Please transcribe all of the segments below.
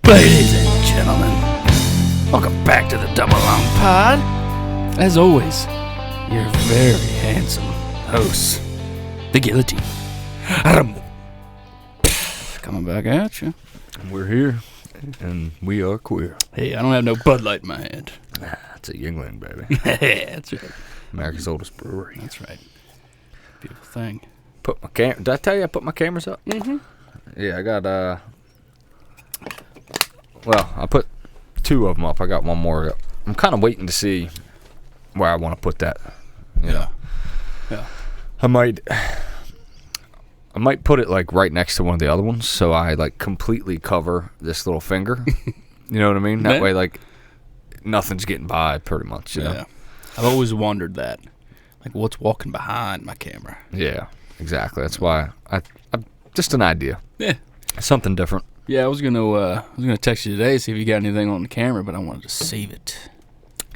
Ladies and gentlemen, welcome back to the Double Long Pod. As always, your very handsome host, the Guillotine. Coming back at you. We're here, and we are queer. Hey, I don't have no Bud Light in my hand. It's a Yingling, baby. That's right. America's oldest brewery. That's right. Beautiful thing. Put my Did I tell you I put my cameras up? Mm-hmm. Yeah, I got, well, I put 2 of them up. I got 1 more up. I'm kind of waiting to see where I want to put that. You know? Yeah. I might put it, like, right next to one of the other ones, so I, like, completely cover this little finger. You know what I mean? That way, like, nothing's getting by, pretty much, you know? I've always wondered that. Like, what's walking behind my camera? Yeah, exactly. That's why I just an idea. Yeah. Something different. Yeah, I was gonna text you today, see if you got anything on the camera, but I wanted to save it.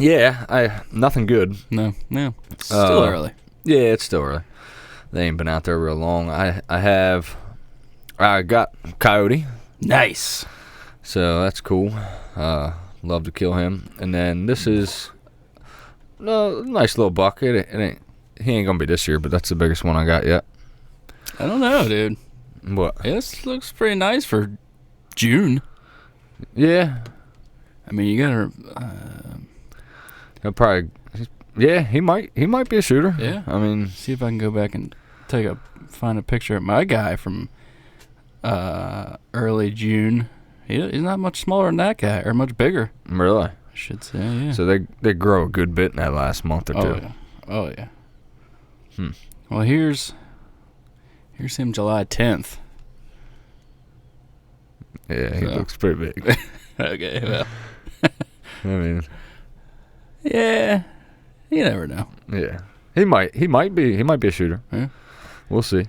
Yeah, nothing good. No, it's still early. Yeah, it's still early. They ain't been out there real long. I got Coyote. Nice. So that's cool. Love to kill him. And then this is a nice little buck. He ain't gonna be this year, but that's the biggest one I got yet. I don't know, dude. What? Yeah, this looks pretty nice for June. Yeah. I mean, you gotta. He'll probably. Yeah, he might be a shooter. Yeah. I mean, See if I can go back and find a picture of my guy from early June. He's not much smaller than that guy, or much bigger. really. I should say, yeah. So they grow a good bit in that last month or two. Oh yeah. Well, here's him July 10th. Yeah, he looks pretty big. Okay, well. I mean, Yeah. You never know. yeah. He might be a shooter. Yeah. We'll see.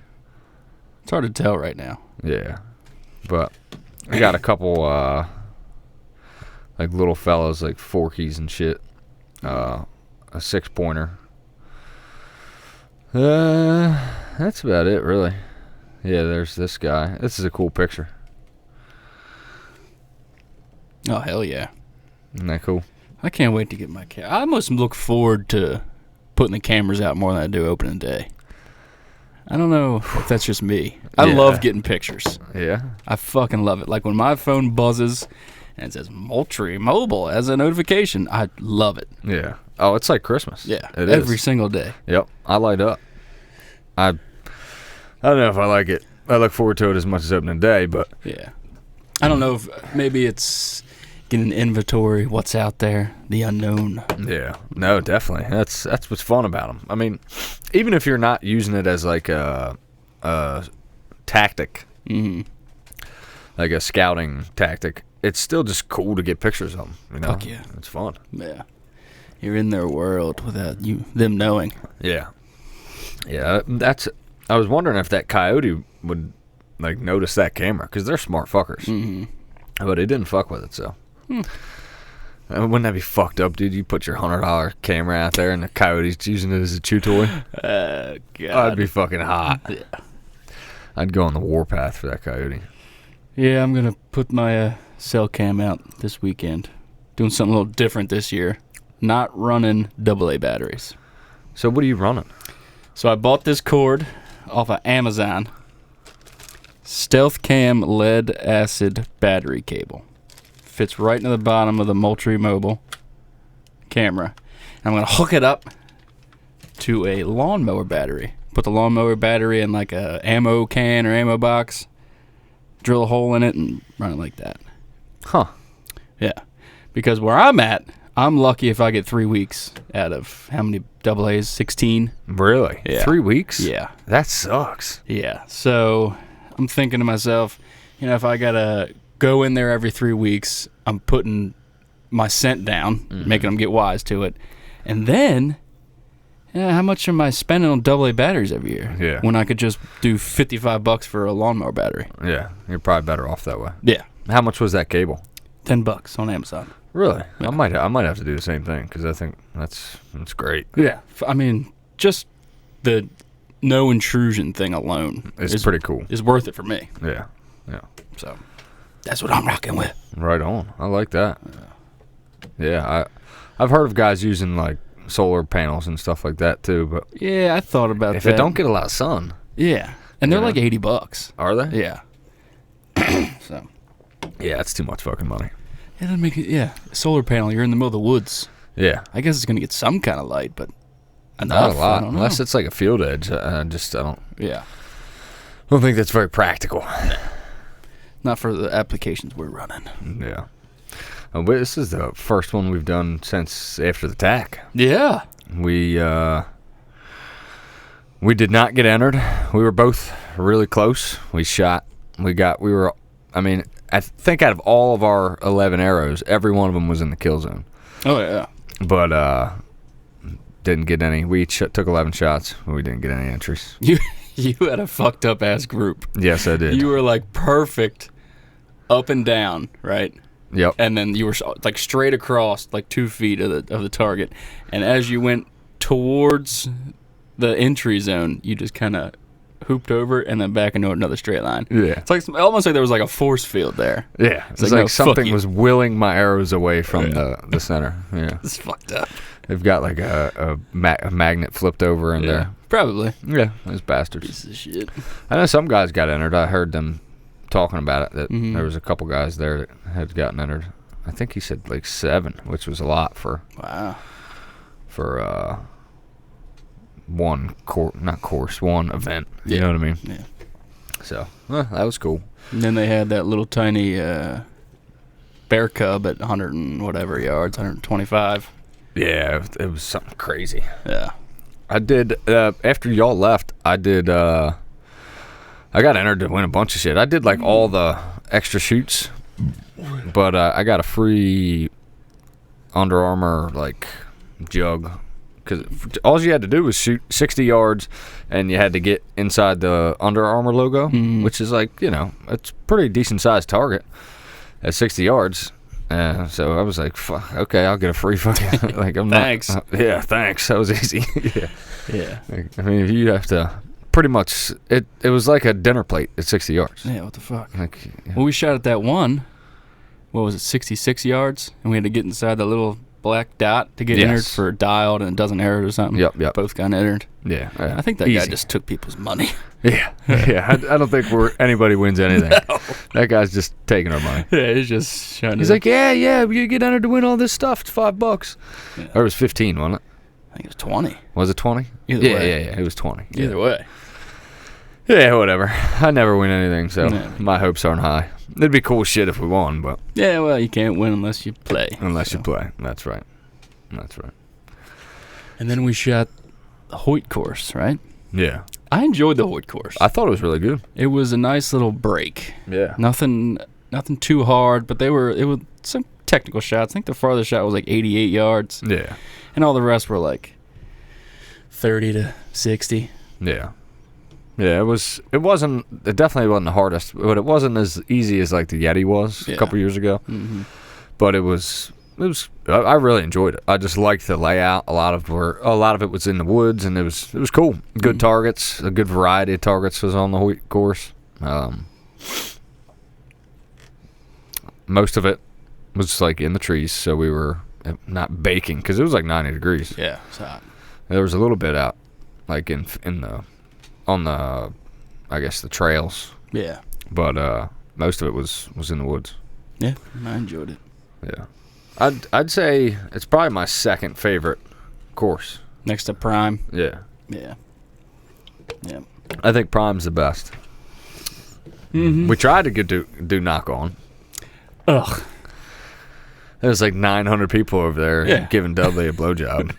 It's hard to tell right now. Yeah. But I got a couple like little fellas like Forkies and shit. A 6-pointer. That's about it, really. Yeah, there's this guy. This is a cool picture. Oh, hell yeah. Isn't that cool? I can't wait to get my camera. I almost look forward to putting the cameras out more than I do opening day. I don't know if that's just me. I love getting pictures. Yeah. I fucking love it. Like when my phone buzzes and it says Moultrie Mobile as a notification, I love it. Yeah. Oh, it's like Christmas. Yeah. It every is. single day. Yep. I light up. I don't know if I like it. I look forward to it as much as opening day, but Yeah. I don't know if maybe it's getting inventory, what's out there, the unknown. yeah, no, definitely. That's what's fun about them. I mean, even if you're not using it as like a tactic, like a scouting tactic, it's still just cool to get pictures of them. You know, Fuck yeah. It's fun. Yeah. You're in their world without them knowing. Yeah, yeah. I was wondering if that coyote would like notice that camera because they're smart fuckers. Mm-hmm. But he didn't fuck with it, so. Wouldn't that be fucked up, dude? You put your $100 camera out there and the coyote's using it as a chew toy? God. I'd be fucking hot. Yeah. I'd go on the warpath for that coyote. Yeah, I'm going to put my cell cam out this weekend. Doing something a little different this year. Not running AA batteries. So what are you running? So I bought this cord off of Amazon. Stealth Cam lead acid battery cable. Fits right into the bottom of the Moultrie Mobile camera. And I'm going to hook it up to a lawnmower battery. Put the lawnmower battery in like a ammo can or ammo box. Drill a hole in it and run it like that. Huh. Yeah. Because where I'm at, I'm lucky if I get 3 weeks out of how many AA's? 16? Really? Yeah. 3 weeks? Yeah. That sucks. Yeah. So I'm thinking to myself, if I got to go in there every 3 weeks, I'm putting my scent down, making them get wise to it. And then, how much am I spending on AA batteries every year? Yeah. When I could just do $55 for a lawnmower battery. Yeah. You're probably better off that way. Yeah. How much was that cable? $10 on Amazon. Really? Yeah. I might have to do the same thing because I think that's great. Yeah. I mean, just the no intrusion thing alone It's pretty cool. Is worth it for me. Yeah. Yeah. So That's what I'm rocking with. Right on. I like that. Yeah, I've heard of guys using like solar panels and stuff like that too, but Yeah, I thought about if that. it don't get a lot of sun, Yeah. And they're Yeah. like $80. are they? Yeah. So. Yeah, it's too much fucking money. Yeah, that make it. Yeah, solar panel. You're in the middle of the woods. Yeah, I guess it's gonna get some kind of light, but enough. not a lot I don't know. unless it's like a field edge. I Yeah, don't think that's very practical. not for the applications we're running. Yeah. But this is the first one we've done since after the TAC. Yeah. We did not get entered. We were both really close. I mean, I think out of all of our 11 arrows, every one of them was in the kill zone. Oh yeah. But didn't get any. We each took 11 shots, but we didn't get any entries. You had a fucked up ass group. Yes, I did. You were like perfect, up and down, right? Yep. And then you were like straight across, like 2 feet of the target. And as you went towards the entry zone, you just kind of hooped over and then back into another straight line. Yeah. It's like almost like there was like a force field there. Yeah. It's like, like no, fuck something you. was willing my arrows away from the center. Yeah. It's fucked up. They've got like a magnet flipped over in there. Probably. Yeah, those bastards. Piece of shit. I know some guys got entered. I heard them talking about it, that Mhm. there was a couple guys there that had gotten entered. I think he said like 7, which was a lot for Wow. one one event. You Yeah. know what I mean? Yeah. So that was cool. And then they had that little tiny bear cub at 100 and whatever yards, 125. Yeah, it was something crazy. Yeah. I did after y'all left. I got entered to win a bunch of shit. I did like all the extra shoots, but I got a free Under Armour like jug, because all you had to do was shoot 60 yards, and you had to get inside the Under Armour logo, which is like, it's a pretty decent sized target at 60 yards. So I was like, fuck, okay, I'll get a free fucking like I'm Thanks. not. Yeah, thanks. That was easy. Yeah. Yeah. I mean, if you have to pretty much, it was like a dinner plate at 60 yards. Yeah, what the fuck? Like, yeah. Well, we shot at that one, what was it, 66 yards? And we had to get inside the little black dot to get Yes. entered for dialed and a dozen arrows or something. Yep. Both got entered. Yeah. I think that guy Easy. just took people's money. Yeah. Yeah. I don't think anybody wins anything. No. That guy's just taking our money. Yeah, he's just trying He's to... like, yeah, you get entered to win all this stuff. It's $5. Yeah. Or it was 15, wasn't it? I think it was 20. Was it 20? Either yeah, way. Yeah. It was 20. Either way. Yeah, whatever. I never win anything, so No. my hopes aren't high. It'd be cool shit if we won, but Yeah, well, you can't win unless you play. unless you so. play. That's right. And then we shot the Hoyt course, right? Yeah. I enjoyed the Hoyt course. I thought it was really good. It was a nice little break. Yeah. Nothing too hard, but it was some technical shots. I think the farthest shot was like 88 yards, Yeah. and all the rest were like 30 to 60. Yeah. Yeah, it definitely wasn't the hardest, but it wasn't as easy as like the Yeti was a Yeah. couple years ago. Mm-hmm. But I really enjoyed it. I just liked the layout. A lot of it was in the woods, and it was cool. Good targets, a good variety of targets was on the Hoyt course. Most of it was like in the trees, so we were not baking because it was like 90 degrees. Yeah, it's hot. There was a little bit out, like on the, I guess the trails, Yeah. but most of it was in the woods. Yeah, I enjoyed it. Yeah, I'd say it's probably my second favorite course. Next to Prime. Yeah, Yeah. Yeah. I think Prime's the best. Mm-hmm. We tried to do knock on. Ugh. There was like 900 people over there Yeah. giving Dudley a blowjob.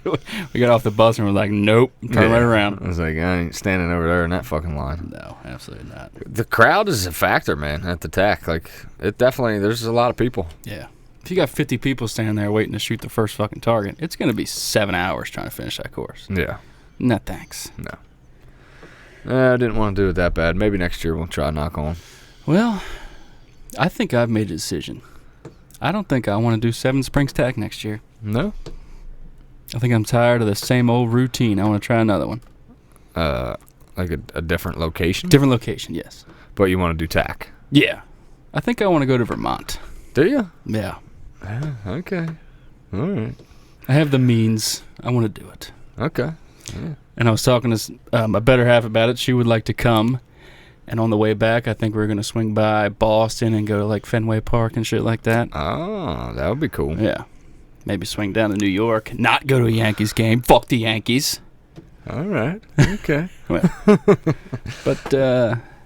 We got off the bus and we're like, nope, turn right I around. was like, I ain't standing over there in that fucking line. No, absolutely not. The crowd is a factor, man, at the TAC. Like, it definitely, there's a lot of people. Yeah. If you got 50 people standing there waiting to shoot the first fucking target, it's going to be 7 hours trying to finish that course. Yeah. No thanks. No. I didn't want to do it that bad. Maybe next year we'll try knock on. Well, I think I've made a decision. I don't think I want to do Seven Springs TAC next year. No? I think I'm tired of the same old routine. I want to try another one. Like a different location? Different location, yes. But you want to do TAC? Yeah. I think I want to go to Vermont. Do you? Yeah. Okay. All right. I have the means. I want to do it. Okay. Yeah. And I was talking to my better half about it. She would like to come. And on the way back, I think we're going to swing by Boston and go to, like, Fenway Park and shit like that. Oh, that would be cool. Yeah. Maybe swing down to New York. Not go to a Yankees game. Fuck the Yankees. All right. Okay. But,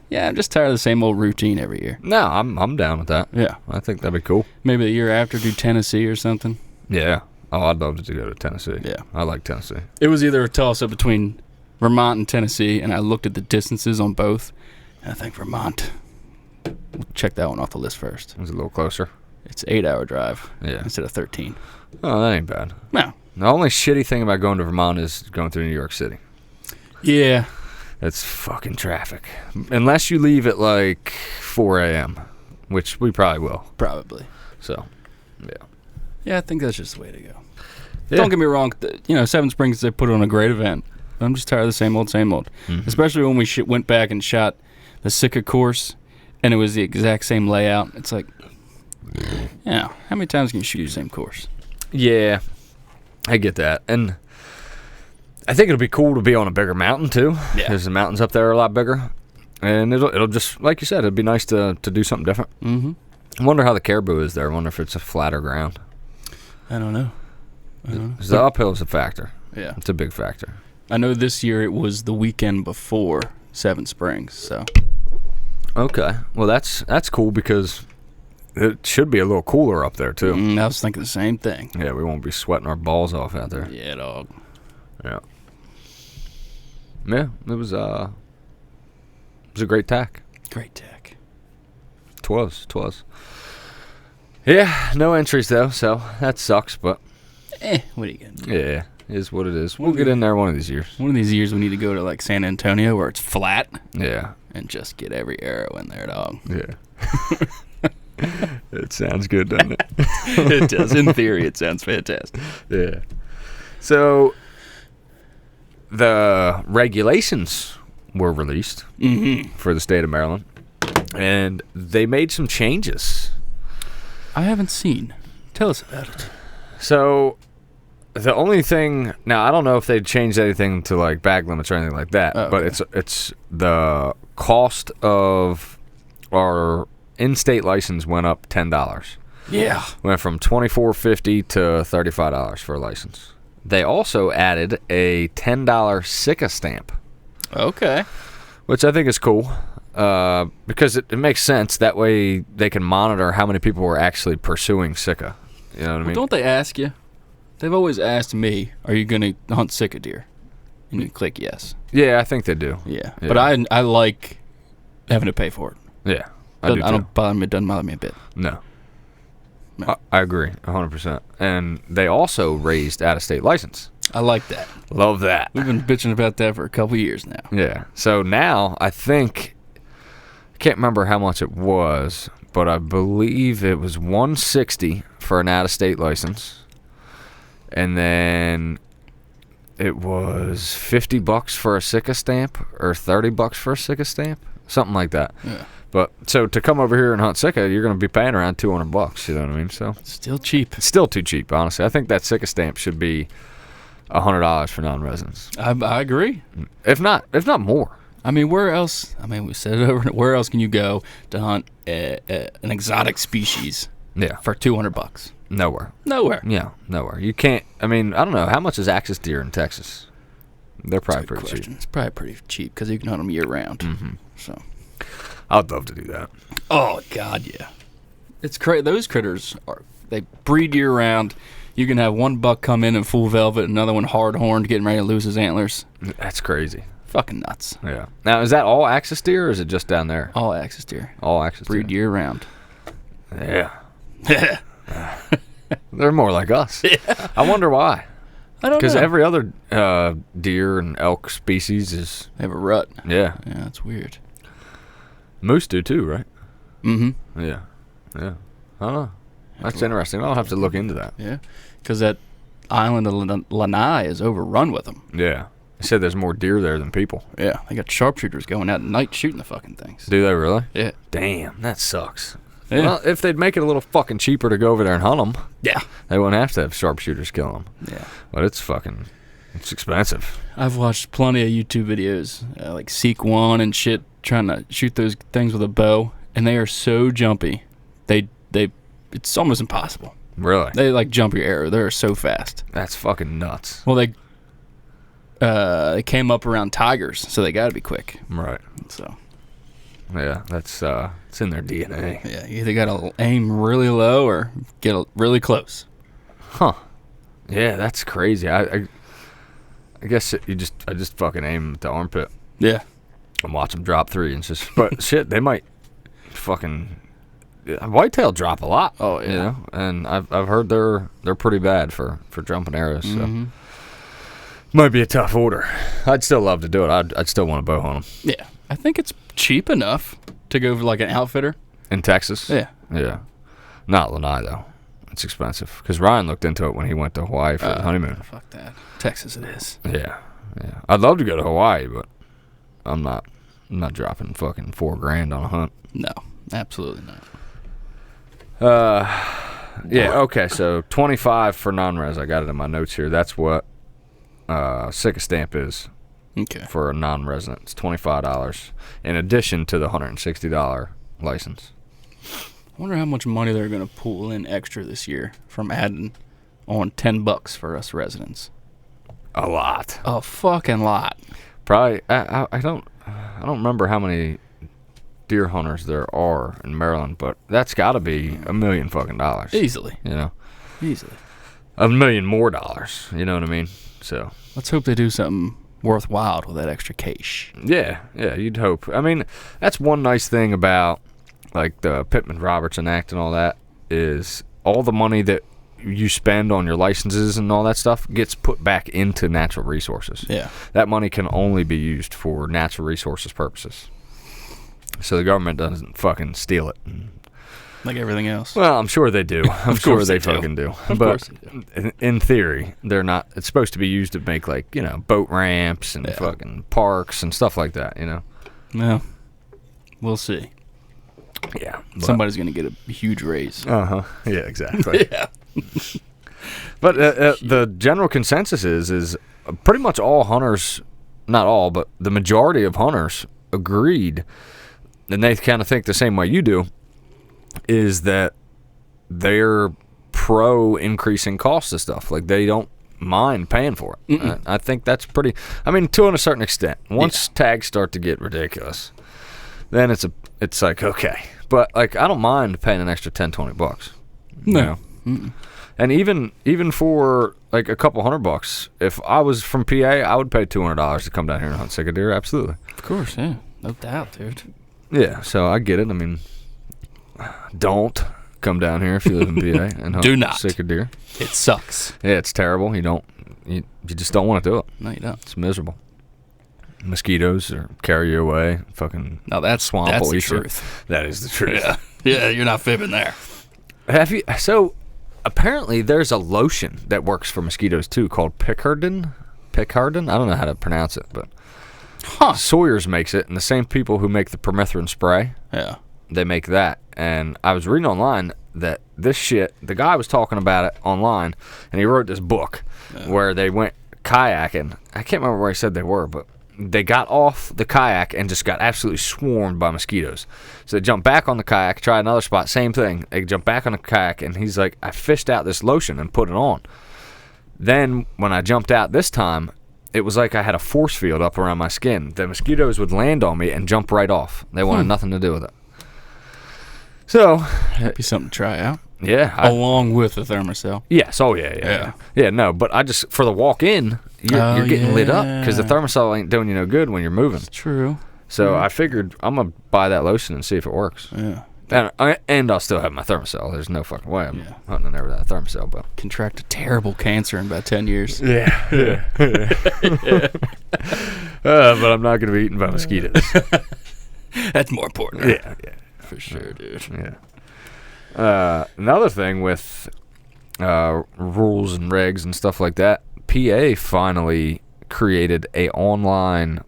yeah, I'm just tired of the same old routine every year. No, I'm down with that. Yeah. I think that'd be cool. Maybe the year after do Tennessee or something. Yeah. Oh, I'd love to go to Tennessee. Yeah. I like Tennessee. It was either a toss-up between Vermont and Tennessee, and I looked at the distances on both. I think Vermont. We'll check that one off the list first. It was a little closer. It's an 8-hour drive instead of 13. Oh, that ain't bad. No. The only shitty thing about going to Vermont is going through New York City. Yeah. It's fucking traffic. Unless you leave at like 4 a.m., which we probably will. Probably. So, yeah. Yeah, I think that's just the way to go. Yeah. Don't get me wrong. Seven Springs, they put on a great event. I'm just tired of the same old, same old. Mm-hmm. Especially when we went back and shot the Sitka course, and it was the exact same layout. It's like, how many times can you shoot the same course? Yeah, I get that. And I think it'll be cool to be on a bigger mountain, too. Yeah. Because the mountains up there are a lot bigger. And it'll just, like you said, it'd be nice to do something different. Mm-hmm. I wonder how the caribou is there. I wonder if it's a flatter ground. I don't know. The uphill is a factor. Yeah. It's a big factor. I know this year it was the weekend before Seven Springs, so. Okay. Well, that's cool because it should be a little cooler up there, too. I was thinking the same thing. Yeah, we won't be sweating our balls off out there. Yeah, dog. Yeah. Yeah, it was a great tack. Great tack. Twas. Yeah, no entries, though, so that sucks, but. What are you going to do? Yeah, is what it is. We'll get in there one of these years. One of these years we need to go to, like, San Antonio where it's flat. Yeah. And just get every arrow in there, dog. Yeah. It sounds good, doesn't it? It does. In theory, it sounds fantastic. Yeah. So, the regulations were released for the state of Maryland, and they made some changes. I haven't seen. Tell us about it. So, the only thing now, I don't know if they changed anything to like bag limits or anything like that, but it's the cost of our in-state license went up $10. Yeah, went from $24.50 to $35 for a license. They also added a $10 Sitka stamp. Okay. Which I think is cool because it makes sense. That way they can monitor how many people are actually pursuing Sitka. You know what I mean? Don't they ask you? They've always asked me, are you going to hunt Sitka deer? And you click yes. Yeah, I think they do. Yeah. But I like having to pay for it. Yeah, I do too. It doesn't bother me a bit. No. I agree 100%. And they also raised out-of-state license. I like that. Love that. We've been bitching about that for a couple years now. Yeah. So now I can't remember how much it was, but I believe it was $160 for an out-of-state license, and then it was $50 for a Sitka stamp or $30 for a Sitka stamp, something like that. Yeah. But so to come over here and hunt Sitka, you're going to be paying around $200. You know what I mean? So Still cheap. it's still too cheap, honestly. I think that Sitka stamp should be $100 for non-residents. I agree. If not more. I mean, where else? I mean, we said it over. Where else can you go to hunt an exotic species? Yeah. For $200. Nowhere. Nowhere. Yeah, nowhere. You can't. I mean, I don't know. How much is axis deer in Texas? They're probably That's a good pretty question. cheap. It's probably pretty cheap because you can hunt them year round. Mm-hmm. So. I'd love to do that. Oh God, yeah. It's those critters they breed year round. You can have one buck come in full velvet, another one hard horned, getting ready to lose his antlers. That's crazy. Fucking nuts. Yeah. Now, is that all axis deer, or is it just down there? All axis deer. All axis Breed deer. year round. Yeah. They're more like us. Yeah. I wonder why. I don't know. Because every other deer and elk species is. They have a rut. Yeah. Yeah, that's weird. Moose do too, right? Mm-hmm. Yeah. Yeah. I don't know. That's interesting. I'll have to look into that. Yeah. Because that island of Lanai is overrun with them. Yeah. They said there's more deer there than people. Yeah. They got sharpshooters going out at night shooting the fucking things. Do they really? Yeah. Damn, that sucks. Yeah. Well, if they'd make it a little fucking cheaper to go over there and hunt them, Yeah. they wouldn't have to have sharpshooters kill them. Yeah. But it's expensive. I've watched plenty of YouTube videos, like Seek One and shit, trying to shoot those things with a bow, and they are so jumpy. It's almost impossible. Really? They like jump your arrow. They're so fast. That's fucking nuts. Well, they came up around tigers, so they got to be quick. Right. So Yeah, that's it's in their DNA. yeah, you either got to aim really low or get really close. Huh. Yeah, that's crazy. I guess I just fucking aim at the armpit Yeah. and watch them drop 3 inches. But shit, they might fucking whitetail drop a lot. Oh yeah. You know, and I've heard they're pretty bad for jumping arrows. So Mm-hmm. might be a tough order. I'd still love to do it. I'd still want to bow hunt them Yeah, I think it's cheap enough to go for like an outfitter. in Texas. Yeah. Yeah. Not Lanai though. It's expensive because Ryan looked into it when he went to Hawaii for the honeymoon. Fuck that. Texas it is. Yeah. I'd love to go to Hawaii, but I'm not dropping fucking $4,000 on a hunt. No, absolutely not. Yeah. Okay. So 25 for non-res. I got it in my notes here. That's what Sick Stamp is Okay. for a non-resident. It's $25 in addition to the $160 license. I wonder how much money they're going to pull in extra this year from adding on $10 for us residents. A lot. A fucking lot. Probably. I don't remember how many deer hunters there are in Maryland, but that's got to be $1 million fucking dollars. Easily. You know, Easily. $1 million more dollars. You know what I mean? So. Let's hope they do something worthwhile with that extra cash. Yeah, you'd hope. I mean, that's one nice thing about like the Pittman-Robertson Act and all that is all the money that you spend on your licenses and all that stuff gets put back into natural resources. Yeah. That money can only be used for natural resources purposes. So the government doesn't fucking steal it. Like everything else. Well, I'm sure they do. I'm sure they do. fucking do. Of But course they do. in theory, they're not. It's supposed to be used to make like, you know, boat ramps and fucking parks and stuff like that, you know. Well, we'll see. Yeah. Somebody's going to get a huge raise. Uh-huh. Yeah, exactly. Yeah. But the general consensus is pretty much all hunters, not all, but the majority of hunters agreed, and they kind of think the same way you do, is that they're pro increasing costs of stuff. Like they don't mind paying for it. I think that's pretty. I mean, to a certain extent. Once tags start to get ridiculous, then it's like okay, but like I don't mind paying an extra $10-$20. No. You know? And even for like a couple $100, if I was from PA, I would pay $200 to come down here and hunt sick deer. Absolutely. Of course, yeah. No doubt, dude. Yeah, so I get it. I mean, don't come down here if you live in PA and hunt Do not. sick deer. It sucks. Yeah, it's terrible. You just don't want to do it. No, you don't. It's miserable. Mosquitoes or carry you away. Fucking No, that's swamp. That's the oyster. truth. That is the truth. Yeah. Yeah, you're not fibbing there. Have you? So apparently there's a lotion that works for mosquitoes too called Pickardin. I don't know how to pronounce it, but Sawyer's makes it, and the same people who make the permethrin spray, Yeah. they make that. And I was reading online that this shit, the guy was talking about it online, and he wrote this book where they went kayaking. I can't remember where he said they were, but they got off the kayak and just got absolutely swarmed by mosquitoes. So they jumped back on the kayak, tried another spot, same thing. They jumped back on the kayak, and he's like, I fished out this lotion and put it on. Then when I jumped out this time, it was like I had a force field up around my skin. The mosquitoes would land on me and jump right off. They wanted nothing to do with it. So, Be something to try out. yeah. Along with the thermocell. Yes. Oh, yeah. Yeah, no, but I just, for the walk-in, you're getting lit up because the thermocell ain't doing you no good when you're moving. True. So I figured I'm going to buy that lotion and see if it works. Yeah. And I'll still have my thermocell. There's no fucking way I'm hunting there without a thermocell. But Contract a terrible cancer in about 10 years. yeah. But I'm not going to be eaten by mosquitoes. That's more important. Yeah. For sure, dude. Yeah. Another thing with rules and regs and stuff like that, PA finally created a online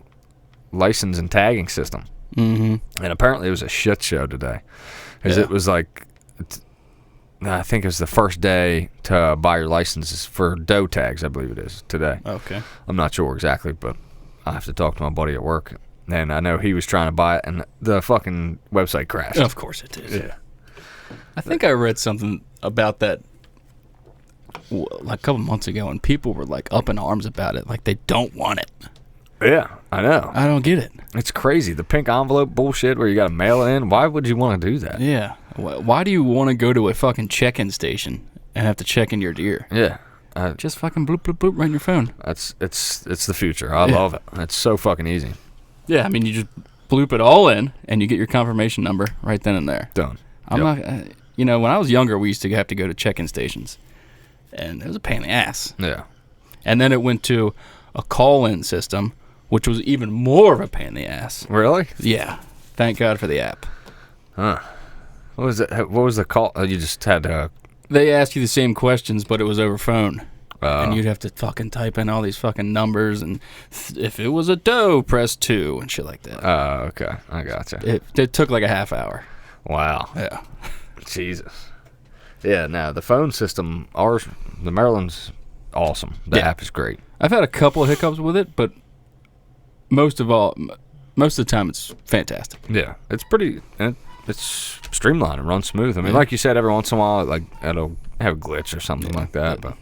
license and tagging system. Mm-hmm. And apparently it was a shit show today. Because it was like, I think it was the first day to buy your licenses for doe tags, I believe it is, today. Okay. I'm not sure exactly, but I have to talk to my buddy at work. And I know he was trying to buy it, and the fucking website crashed. Of course it did. Yeah. I think I read something about that like a couple months ago, and people were like up in arms about it. Like they don't want it. Yeah, I know. I don't get it. It's crazy. The pink envelope bullshit where you got to mail it in. Why would you want to do that? Yeah. Why do you want to go to a fucking check-in station and have to check in your deer? Yeah. Just fucking bloop, bloop, bloop right in your phone. It's the future. I love it. It's so fucking easy. Yeah, I mean, you just bloop it all in, and you get your confirmation number right then and there. Done. I'm not, when I was younger, we used to have to go to check-in stations, and it was a pain in the ass. Yeah. And then it went to a call-in system, which was even more of a pain in the ass. Really? Yeah. Thank God for the app. Huh. What was it? What was the call? You just had to... They asked you the same questions, but it was over phone. And you'd have to fucking type in all these fucking numbers, and if it was a doe, press 2, and shit like that. Oh, okay. I gotcha. It took like a half hour. Wow. Yeah. Jesus. Yeah, no, the phone system, the Maryland's awesome. The app is great. I've had a couple of hiccups with it, but most of the time it's fantastic. Yeah, it's pretty... It's streamlined and runs smooth. I mean, like you said, every once in a while, like it'll have a glitch or something like that, but...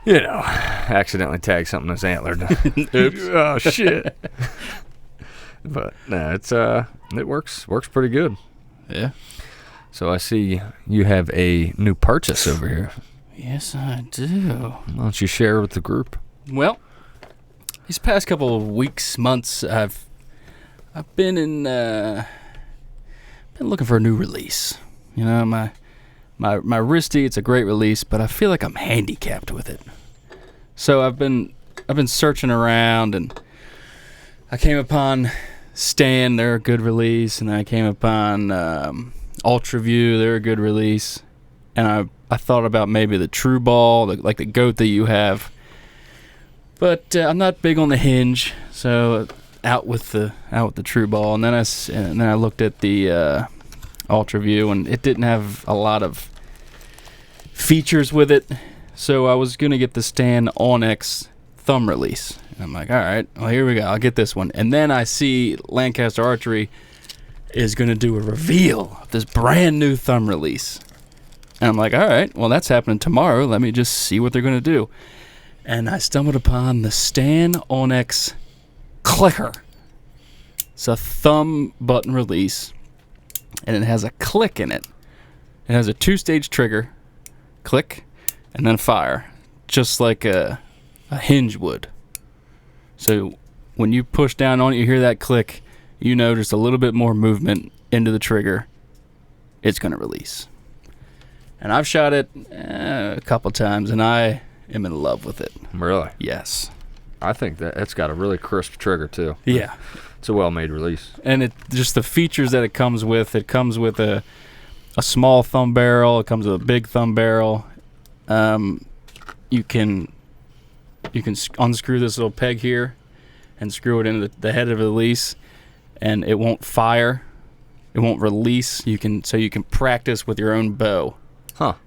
accidentally tag something that's antlered. Oops. Oh shit. But no, it works pretty good. Yeah. So I see you have a new purchase over here. Yes, I do. Why don't you share with the group? Well, these past couple of weeks, months, I've been looking for a new release. You know, my wristy, it's a great release, but I feel like I'm handicapped with it. So I've been searching around, and I came upon Stan, they're a good release, and I came upon Ultra View, they're a good release, and I thought about maybe the True Ball, like the goat that you have, but I'm not big on the hinge, so out with the True Ball, and then I looked at the Ultra View, and it didn't have a lot of features with it, so I was gonna get the Stan Onyx thumb release. And I'm like, all right, well, here we go, I'll get this one. And then I see Lancaster Archery is gonna do a reveal of this brand new thumb release, and I'm like, all right, well, that's happening tomorrow, let me just see what they're gonna do. And I stumbled upon the Stan Onyx Clicker. It's a thumb button release, and it has a click in it. It has a 2-stage trigger, click, and then fire, just like a hinge would. So when you push down on it, you hear that click, you know just a little bit more movement into the trigger, it's going to release. And I've shot it a couple times, and I am in love with it. Really? Yes. I think that it's got a really crisp trigger, too. Yeah. It's a well-made release. And it just the features that it comes with a small thumb barrel, it comes with a big thumb barrel. You can unscrew this little peg here and screw it into the head of the release, and it won't fire, it won't release. You can practice with your own bow,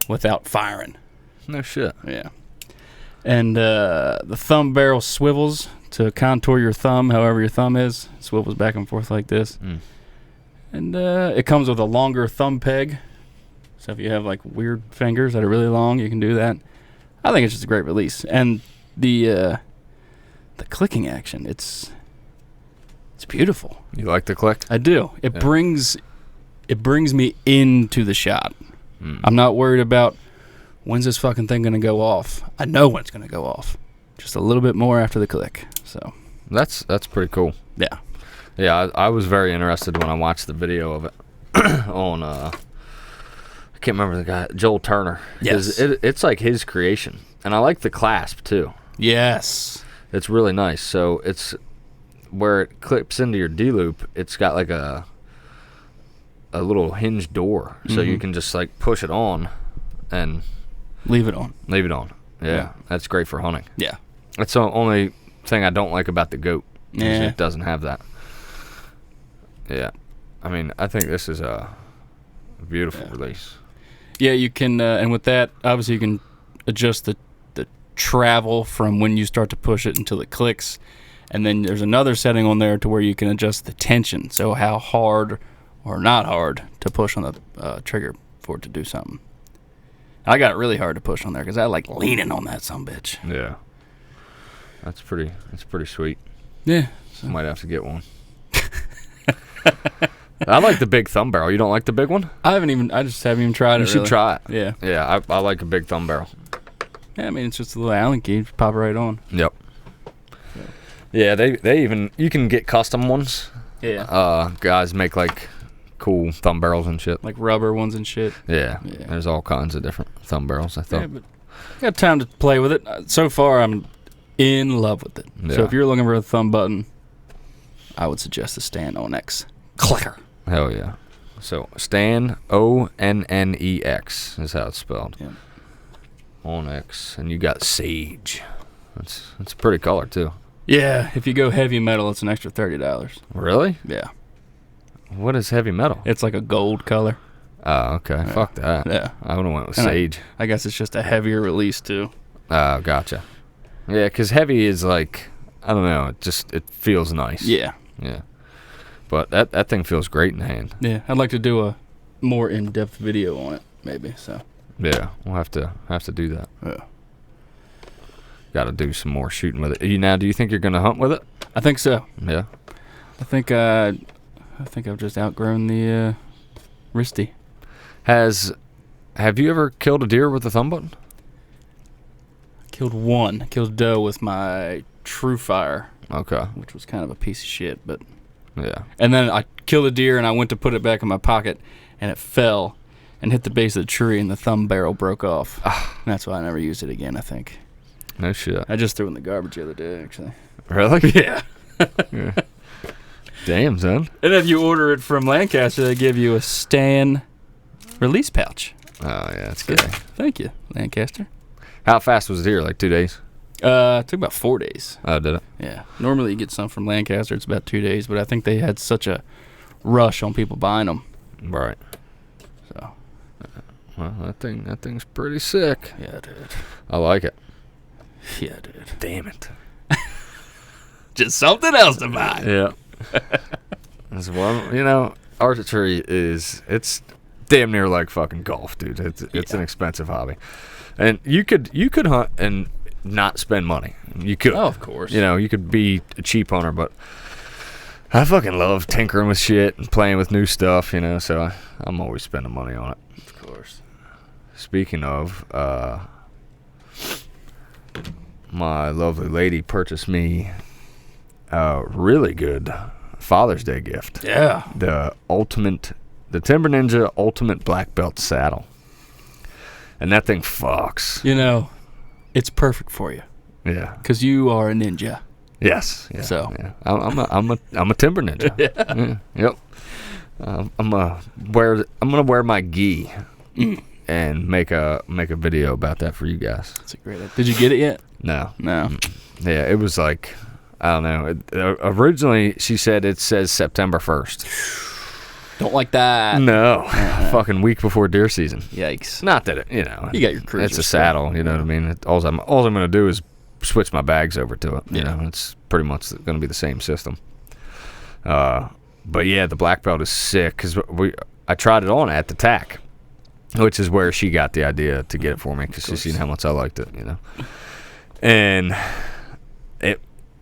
without firing. No shit. Yeah. And the thumb barrel swivels to contour your thumb, however your thumb is. It swivels back and forth like this. And it comes with a longer thumb peg. So if you have like weird fingers that are really long, you can do that. I think it's just a great release. And the clicking action, it's beautiful. You like the click? I do. It brings me into the shot. I'm not worried about when's this fucking thing gonna go off. I know when it's gonna go off. Just a little bit more after the click. So that's pretty cool. Yeah. Yeah, I was very interested when I watched the video of it on I can't remember the guy, Joel Turner. Yes. It's like his creation. And I like the clasp too. Yes. It's really nice. So it's where it clips into your D-loop, it's got like a little hinge door. So you can just like push it on and leave it on. Yeah. That's great for hunting. Yeah. That's the only thing I don't like about the goat. Yeah. It doesn't have that. Yeah. I mean, I think this is Beautiful release. Yeah, you can, and with that, obviously you can adjust the travel from when you start to push it until it clicks. And then there's another setting on there to where you can adjust the tension, so how hard or not hard to push on the trigger for it to do something. I got it really hard to push on there because I like leaning on that sumbitch. Yeah. That's pretty sweet. Yeah. So. Might have to get one. I like the big thumb barrel. You don't like the big one? I just haven't even tried it. You should try it. Yeah. Yeah, I like a big thumb barrel. Yeah, I mean, it's just a little Allen key. Just pop it right on. Yep. Yeah, they even, you can get custom ones. Yeah. Guys make like cool thumb barrels and shit. Like rubber ones and shit. Yeah. There's all kinds of different thumb barrels, I thought. Yeah, but I got time to play with it. So far, I'm in love with it. Yeah. So if you're looking for a thumb button, I would suggest the Stan Onyx Clicker. Hell yeah. So Stan, Onnex is how it's spelled. Yeah. Onyx, and you got Sage. That's a pretty color too. Yeah, if you go heavy metal, it's an extra $30. Really? Yeah. What is heavy metal? It's like a gold color. Oh, okay. Yeah. Fuck that. Yeah. I would have went with And Sage. I guess it's just a heavier release too. Oh, gotcha. Yeah, because heavy is like, I don't know, it feels nice. Yeah. Yeah. But that thing feels great in the hand. Yeah, I'd like to do a more in-depth video on it, maybe. So. Yeah, we'll have to do that. Yeah. Got to do some more shooting with it. Do you think you're gonna hunt with it? I think so. Yeah. I think I've just outgrown the wristy. Have you ever killed a deer with a thumb button? Killed a doe with my True Fire. Okay. Which was kind of a piece of shit, but. Yeah. And then I killed a deer and I went to put it back in my pocket, and it fell and hit the base of the tree, and the thumb barrel broke off. That's why I never used it again, I think. No shit. I just threw it in the garbage the other day, actually. Really? Yeah. Yeah. Damn, son. And if you order it from Lancaster, they give you a Stan release pouch. Oh, yeah, that's good. Thank you, Lancaster. How fast was the deer? Like 2 days? It took about 4 days. Oh, did it? Yeah. Normally you get some from Lancaster, it's about 2 days, but I think they had such a rush on people buying them. Right. So. Well, that thing's pretty sick. Yeah, dude. I like it. Yeah, dude. Damn it. Just something else to buy. Yeah. As well, archery it's damn near like fucking golf, dude. It's an expensive hobby, and you could hunt and not spend money. You could. Oh, of course. You could be a cheap hunter, but I fucking love tinkering with shit and playing with new stuff. So I'm always spending money on it. Of course. Speaking of, my lovely lady purchased me a really good Father's Day gift. Yeah. The Timber Ninja Ultimate Black Belt Saddle. And that thing fucks. It's perfect for you. Yeah. Because you are a ninja. Yes. Yeah, so. Yeah. I'm a timber ninja. Yeah. Yep. I'm gonna wear my gi and make a video about that for you guys. That's a great idea. Did you get it yet? No. Yeah, it was like, I don't know. Originally, she said it says September 1st. Don't like that. No. Fucking week before deer season. Yikes. Not that You got your cruiser. It's a saddle, you know what I mean? All I'm going to do is switch my bags over to it. You know, it's pretty much going to be the same system. But yeah, the black belt is sick because I tried it on at the TAC, which is where she got the idea to get it for me because she's seen how much I liked it, And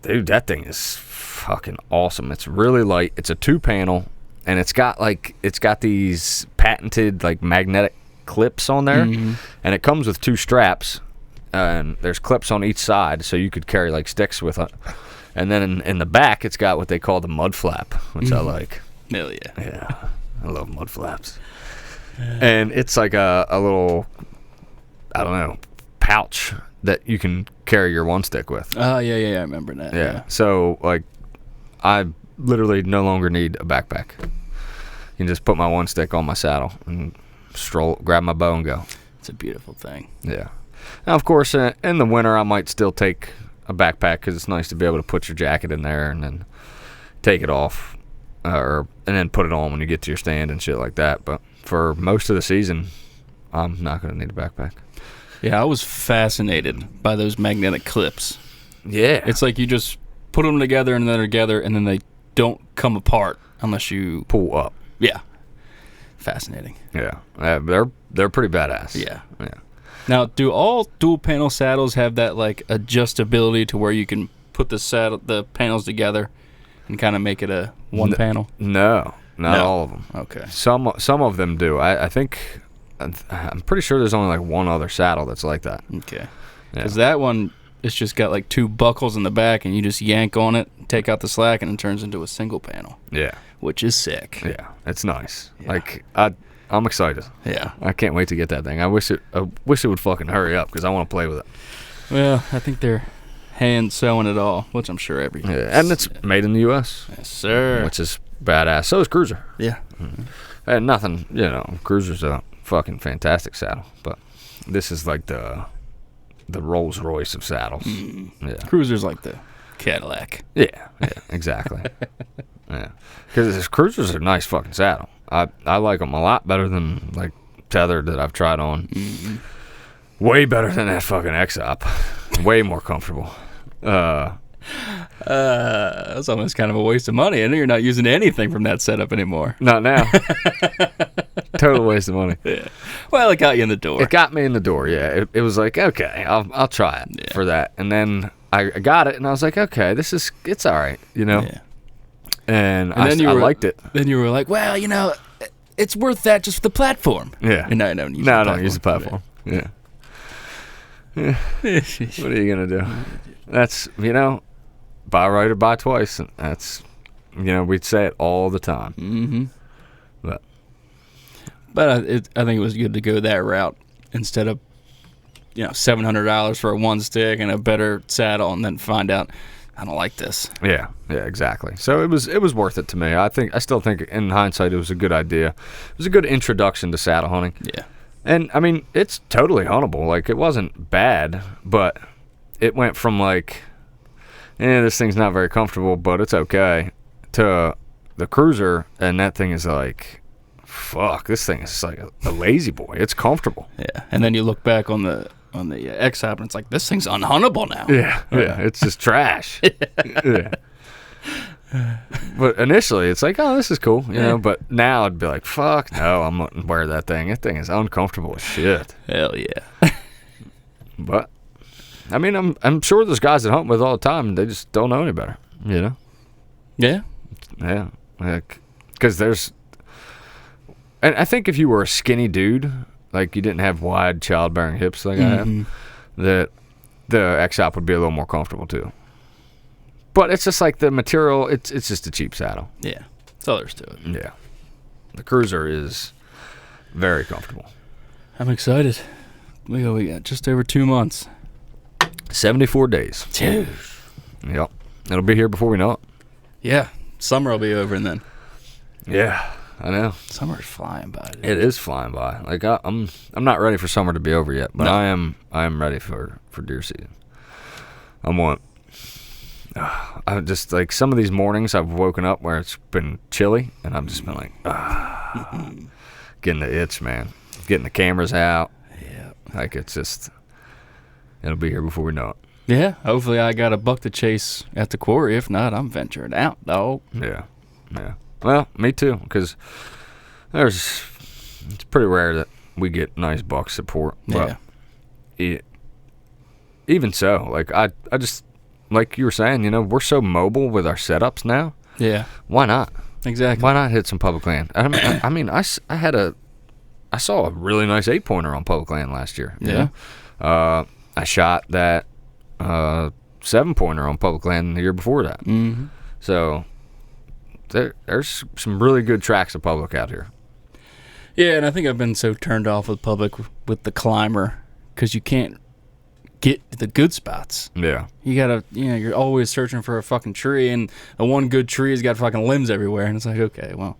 dude, that thing is fucking awesome. It's really light. It's a 2-panel, and it's got these patented like magnetic clips on there, and it comes with 2 straps, and there's clips on each side, so you could carry like sticks with it. And then in the back, it's got what they call the mud flap, which I like. Hell yeah. Yeah, I love mud flaps. And it's like a little, I don't know, pouch that you can carry your one stick with. Oh, yeah, I remember that. Yeah. So, like, I literally no longer need a backpack. You can just put my one stick on my saddle and grab my bow and go. It's a beautiful thing. Yeah. Now, of course, in the winter, I might still take a backpack because it's nice to be able to put your jacket in there and then take it off and then put it on when you get to your stand and shit like that. But for most of the season, I'm not going to need a backpack. Yeah, I was fascinated by those magnetic clips. Yeah. It's like you just put them together and then they're together, and then they don't come apart unless you pull up. Yeah. Fascinating. Yeah. They're pretty badass. Yeah. Yeah. Now, do all dual panel saddles have that like adjustability to where you can put the panels together and kind of make it a one panel? No, not all of them. Okay. Some of them do. I think I'm pretty sure there's only like one other saddle that's like that. Okay. Because that one, it's just got like 2 buckles in the back, and you just yank on it, take out the slack, and it turns into a single panel. Yeah. Which is sick. Yeah, it's nice. Yeah. Like I'm excited. Yeah. I can't wait to get that thing. I wish it would fucking hurry up because I want to play with it. Well, I think they're hand sewing it all, which I'm sure and it's made in the U.S. Yes, sir. Which is badass. So is Cruiser. Yeah. And nothing, Cruiser's a fucking fantastic saddle, but this is like the Rolls Royce of saddles. Yeah. Cruiser's like the Cadillac. Yeah, exactly. Yeah, because Cruiser's a nice fucking saddle. I like them a lot better than like Tethered that I've tried on. Way better than that fucking X-Op. Way more comfortable. That's almost kind of a waste of money. I know you're not using anything from that setup anymore. Not now. Total waste of money. Yeah. Well, it got you in the door. It got me in the door. Yeah. It was like, okay, I'll try it for that. And then I got it, and I was like, okay, it's all right, Yeah. And then I liked it. Then you were like, well, it's worth that just for the platform. Yeah. And I don't use I don't use the platform. Yeah. What are you gonna do? That's buy right or buy twice. And that's we'd say it all the time. Mm-hmm. But I think it was good to go that route instead of $700 for a one stick and a better saddle, and then find out I don't like this. Yeah, exactly. So it was worth it to me. I still think in hindsight it was a good idea. It was a good introduction to saddle hunting. Yeah. And I mean, it's totally huntable. Like, it wasn't bad, but it went from like, this thing's not very comfortable, but it's okay, to the Cruiser, and that thing is like, fuck, this thing is like a lazy boy. It's comfortable. Yeah. And then you look back on the X-Hop, and it's like, this thing's unhuntable now. Yeah. It's just trash. Yeah. But initially, it's like, oh, this is cool, But now I'd be like, fuck, no, I'm not gonna wear that thing. That thing is uncomfortable as shit. Hell yeah. But I mean, I'm sure there's guys that hunt with all the time, and they just don't know any better. Yeah. Yeah. Because there's, and I think if you were a skinny dude, like you didn't have wide childbearing hips like I have, that the X-Hop would be a little more comfortable too. But it's just like the material, it's just a cheap saddle. Yeah. That's all there's to it. Yeah. The Cruiser is very comfortable. I'm excited. We got just over 2 months. 74 days. Dude. Yep. It'll be here before we know it. Yeah. Summer will be over, and then. Yeah, I know. Summer's flying by. Dude. It is flying by. Like I'm not ready for summer to be over yet, but no. I am ready for deer season. I just like some of these mornings I've woken up where it's been chilly, and I've just been like, getting the itch, man. Getting the cameras out. Yeah. Like it'll be here before we know it. Yeah. Hopefully I got a buck to chase at the quarry. If not, I'm venturing out, dog. Yeah. Well, me too, because it's pretty rare that we get nice buck support. But even so, like I just, like you were saying, we're so mobile with our setups now. Yeah. Why not? Exactly. Why not hit some public land? I mean, I saw a really nice 8-pointer on public land last year. Yeah. I shot that 7-pointer on public land the year before that. Mm-hmm. So there's some really good tracks of public out here. Yeah, and I think I've been so turned off with public with the climber because you can't get the good spots. Yeah. You gotta, you're always searching for a fucking tree, and the one good tree has got fucking limbs everywhere, and it's like, okay, well,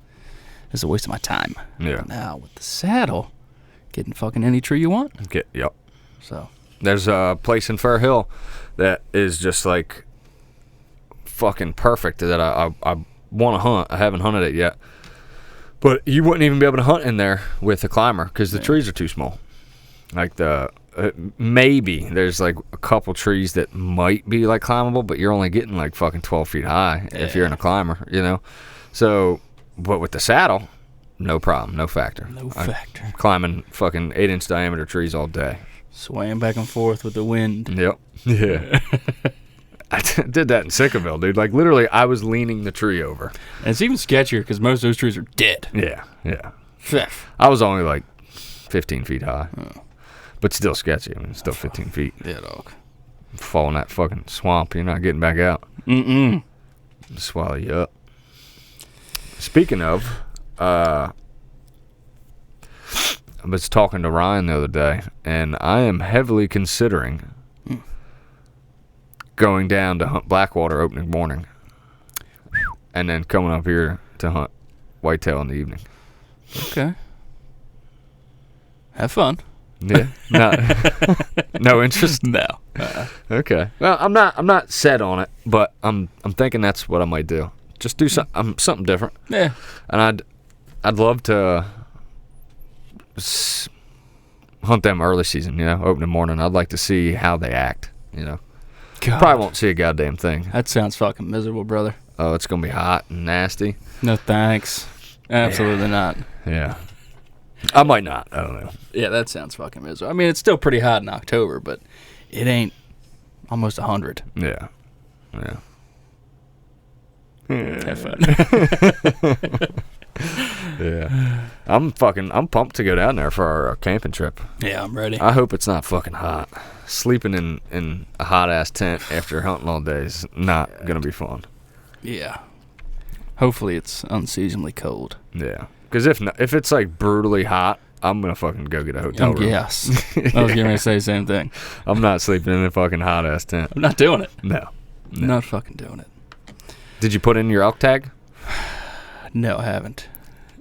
it's a waste of my time. Yeah. But now with the saddle, getting fucking any tree you want. Yep. So there's a place in Fair Hill that is just like fucking perfect that I want to hunt. I haven't hunted it yet, But you wouldn't even be able to hunt in there with a climber because the trees are too small. Like maybe there's like a couple trees that might be like climbable, but you're only getting like fucking 12 feet high if you're in a climber, you know? So, but with the saddle, no problem, no factor. I'm climbing fucking 8-inch diameter trees all day. Swaying back and forth with the wind. Yep. Yeah. I did that in Sickerville, dude. Like, literally, I was leaning the tree over. And it's even sketchier because most of those trees are dead. Yeah. I was only like 15 feet high. Oh. But still sketchy. I mean, it's still 15 feet. Yeah, dog. Fall in that fucking swamp, you're not getting back out. Mm-mm. Swallow you up. Speaking of, I was talking to Ryan the other day, and I am heavily considering going down to hunt Blackwater opening morning, and then coming up here to hunt whitetail in the evening. Okay. Have fun. Yeah. No interest. No. Okay. Well, I'm not set on it, but I'm thinking that's what I might do. Just do something different. Yeah. And I'd love to hunt them early season, you know, opening morning. I'd like to see how they act, you know. God. Probably won't see a goddamn thing. That sounds fucking miserable, brother. Oh, it's gonna be hot and nasty. No thanks. Absolutely not. Yeah. I might not. I don't know. Yeah, that sounds fucking miserable. I mean, it's still pretty hot in October, but it ain't almost 100. Yeah. Have fun. Yeah. I'm pumped to go down there for our camping trip. Yeah, I'm ready. I hope it's not fucking hot. Sleeping in a hot ass tent after hunting all day is not gonna be fun. Yeah. Hopefully it's unseasonably cold. Yeah. Because if it's like brutally hot, I'm gonna fucking go get a hotel room. Yes. I was gonna say the same thing. I'm not sleeping in a fucking hot ass tent. I'm not doing it. No. Not fucking doing it. Did you put in your elk tag? No, I haven't.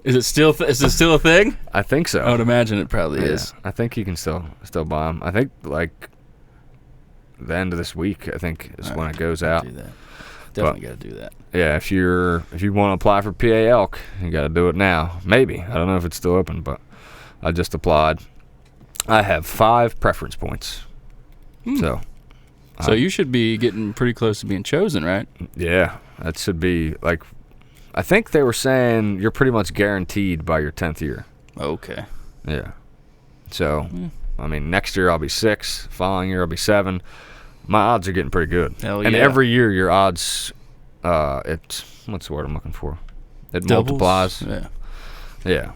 Is it still a thing? I think so. I would imagine it probably is. I think you can still buy them. I think like the end of this week, I think is when it goes out. Do that. Definitely got to do that. Yeah, if you want to apply for PA elk, you got to do it now. Maybe. I don't know if it's still open, but I just applied. I have 5 preference points. So you should be getting pretty close to being chosen, right? Yeah, that should be like, I think they were saying you're pretty much guaranteed by your 10th year. Okay. Yeah. So, I mean, next year I'll be 6. Following year I'll be 7. My odds are getting pretty good. Hell yeah. And every year your odds, what's the word I'm looking for? It doubles? Multiplies. Yeah.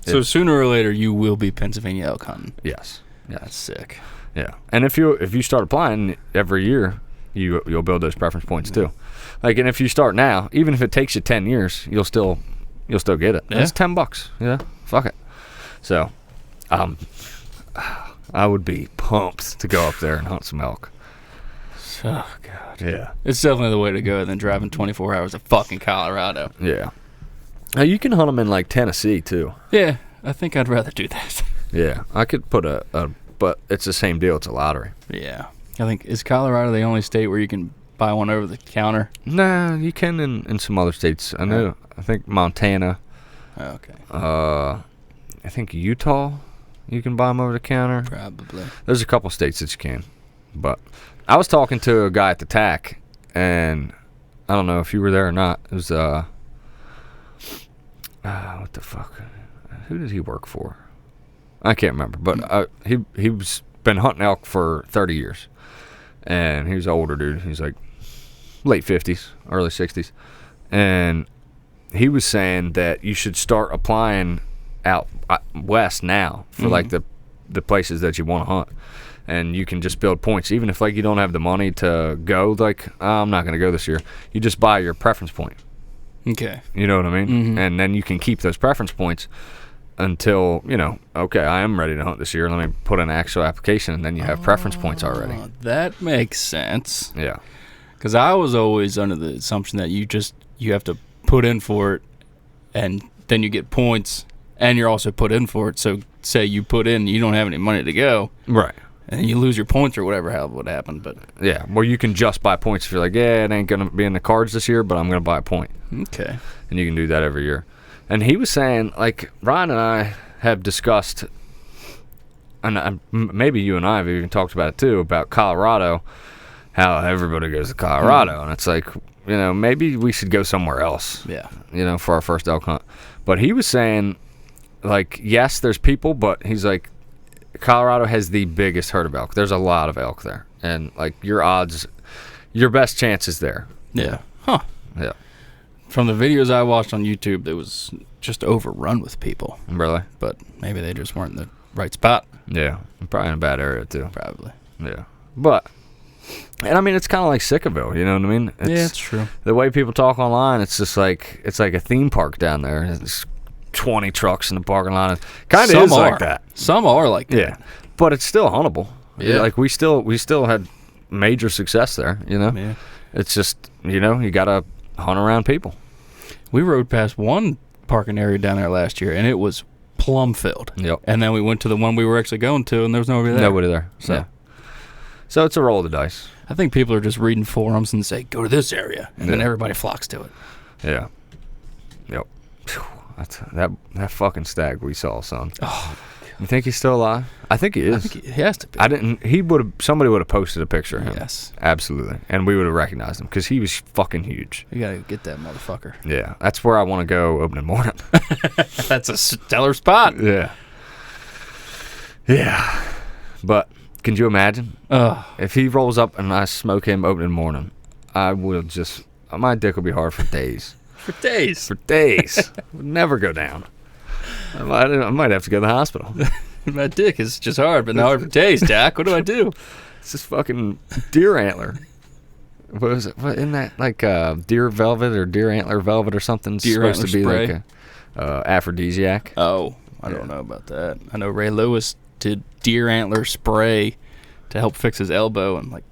So sooner or later you will be Pennsylvania elk hunting. Yes. That's sick. Yeah. And if you start applying every year, you'll build those preference points too. Like, and if you start now, even if it takes you 10 years, you'll still get it. That's $10. Yeah. Fuck it. So, I would be pumped to go up there and hunt some elk. Oh, God. Yeah. It's definitely the way to go than driving 24 hours to fucking Colorado. Yeah. Now, you can hunt them in, like, Tennessee, too. Yeah. I think I'd rather do that. Yeah. I could put but it's the same deal. It's a lottery. Yeah. I think, is Colorado the only state where you can buy one over the counter? Nah, you can in some other states. I know. I think Montana. Okay. I think Utah, you can buy them over the counter. Probably. There's a couple states that you can. But I was talking to a guy at the TAC, and I don't know if you were there or not. It was, what the fuck? Who did he work for? I can't remember. But he's been hunting elk for 30 years. And he was an older dude. He's like late 50s, early 60s. And he was saying that you should start applying out west now for like the places that you want to hunt. And you can just build points. Even if like you don't have the money to go, like, I'm not going to go this year. You just buy your preference point. Okay. You know what I mean? Mm-hmm. And then you can keep those preference points until, okay, I am ready to hunt this year. Let me put in an actual application, and then you have preference points already. That makes sense. Yeah. Because I was always under the assumption that you have to put in for it, and then you get points, and you're also put in for it. So say you put in, you don't have any money to go. Right. And you lose your points or whatever hell would happen. But yeah, well, you can just buy points if you're like, yeah, it ain't going to be in the cards this year, but I'm going to buy a point. Okay. And you can do that every year. And he was saying, like, Ryan and I have discussed, and maybe you and I have even talked about it too, about Colorado, how everybody goes to Colorado. And it's like, you know, maybe we should go somewhere else, you know, for our first elk hunt. But he was saying, like, yes, there's people, but he's like, Colorado has the biggest herd of elk. There's a lot of elk there. And, like, your best chance is there. Yeah. Huh. Yeah. From the videos I watched on YouTube, it was just overrun with people. Really? But maybe they just weren't in the right spot. Yeah. Probably in a bad area, too. Probably. Yeah. But, and I mean, it's kind of like Sickaville, you know what I mean? It's true. The way people talk online, it's just like, it's like a theme park down there. There's 20 trucks in the parking lot. It kind of is like that. Some are like that. Yeah. But it's still huntable. Yeah. Like, we still had major success there, you know? Yeah. It's just, you know, you got to hunt around people. We rode past one parking area down there last year, and it was plumb filled. Yep. And then we went to the one we were actually going to, and there was nobody there. Nobody there. So, yeah. So it's a roll of the dice. I think people are just reading forums and say, go to this area, and then everybody flocks to it. Yeah. Yep. Whew. That fucking stag we saw, son. Oh, you think he's still alive? I think he is. I think he has to be. Somebody would have posted a picture of him. Yes. Absolutely. And we would have recognized him because he was fucking huge. You got to get that motherfucker. Yeah. That's where I want to go opening morning. That's a stellar spot. Yeah. Yeah. But can you imagine? If he rolls up and I smoke him opening morning, I will just, my dick will be hard for days. For days. For days. Would never go down. I might have to go to the hospital. My dick is just hard, but not hard for days, Dak. What do I do? It's this fucking deer antler. What is it? What, isn't that like deer velvet or deer antler velvet or something? It's Deer supposed antler to be spray? like a aphrodisiac. Oh, I don't know about that. I know Ray Lewis did deer antler spray to help fix his elbow in like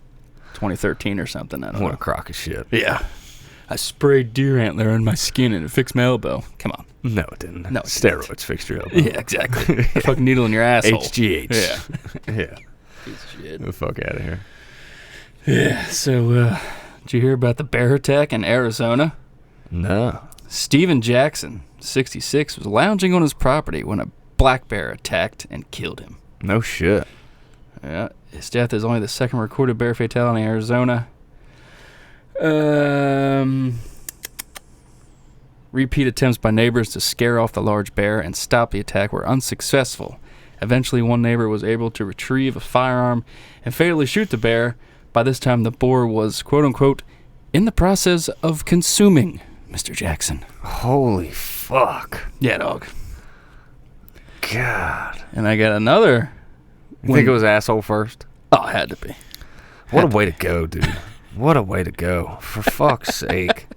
2013 or something. I don't What know. a crock of shit. Yeah. I sprayed deer antler on my skin and it fixed my elbow. Come on. No, it didn't. No, it Steroids fixed your elbow. Yeah, exactly. A fucking needle in your asshole. HGH. Yeah. Yeah. Piece of shit. Get the fuck out of here. Yeah. So, did you hear about the bear attack in Arizona? No. Steven Jackson, 66, was lounging on his property when a black bear attacked and killed him. No shit. Yeah. His death is only the second recorded bear fatality in Arizona. Repeat attempts by neighbors to scare off the large bear and stop the attack were unsuccessful. Eventually, one neighbor was able to retrieve a firearm and fatally shoot the bear. By this time, the boar was, quote-unquote, in the process of consuming Mr. Jackson. Holy fuck. Yeah, dog. God. And I got another. You think it was asshole first? Oh, it had to be. What a way to go, dude. What a way to go. For fuck's sake.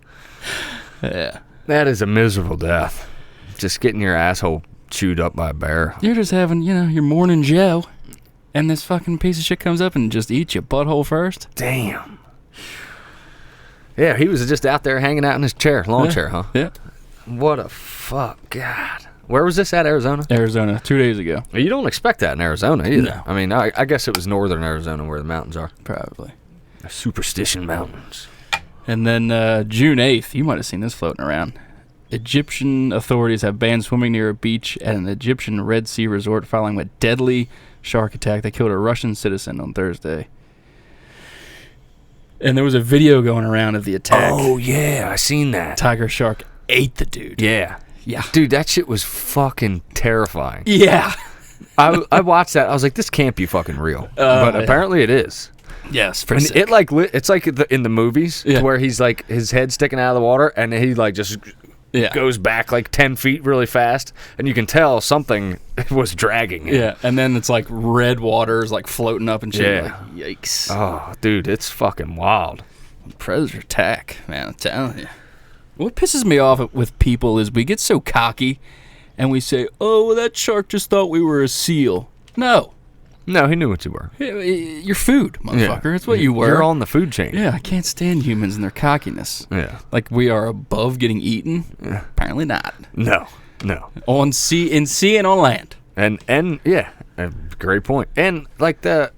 Yeah. That is a miserable death. Just getting your asshole chewed up by a bear. You're just having, your morning Joe, and this fucking piece of shit comes up and just eats your butthole first. Damn. Yeah, he was just out there hanging out in his chair, lawn chair, huh? Yeah. What a fuck. God. Where was this at, Arizona? Arizona, 2 days ago. You don't expect that in Arizona either. No. I mean, I guess it was northern Arizona where the mountains are. Probably. The Superstition Mountains. And then June 8th, you might have seen this floating around. Egyptian authorities have banned swimming near a beach at an Egyptian Red Sea resort following a deadly shark attack that killed a Russian citizen on Thursday. And there was a video going around of the attack. Oh, yeah, I seen that. Tiger shark ate the dude. Yeah. Yeah. Dude, that shit was fucking terrifying. Yeah. I watched that. I was like, this can't be fucking real. But apparently it is. Yes, And it it's like in the movies where he's like his head sticking out of the water and he like just goes back like 10 feet really fast and you can tell something was dragging him. Yeah, and then it's like red waters like floating up and shit. Yeah. Like, yikes. Oh, dude, it's fucking wild. Predator attack, man, I'm telling you. What pisses me off with people is we get so cocky and we say, oh, well, that shark just thought we were a seal. No. No, he knew what you were. You're food, motherfucker. Yeah. It's what you were. You're on the food chain. Yeah, I can't stand humans and their cockiness. Yeah. Like we are above getting eaten. Yeah. Apparently not. No. In sea and on land. And yeah, great point. And like their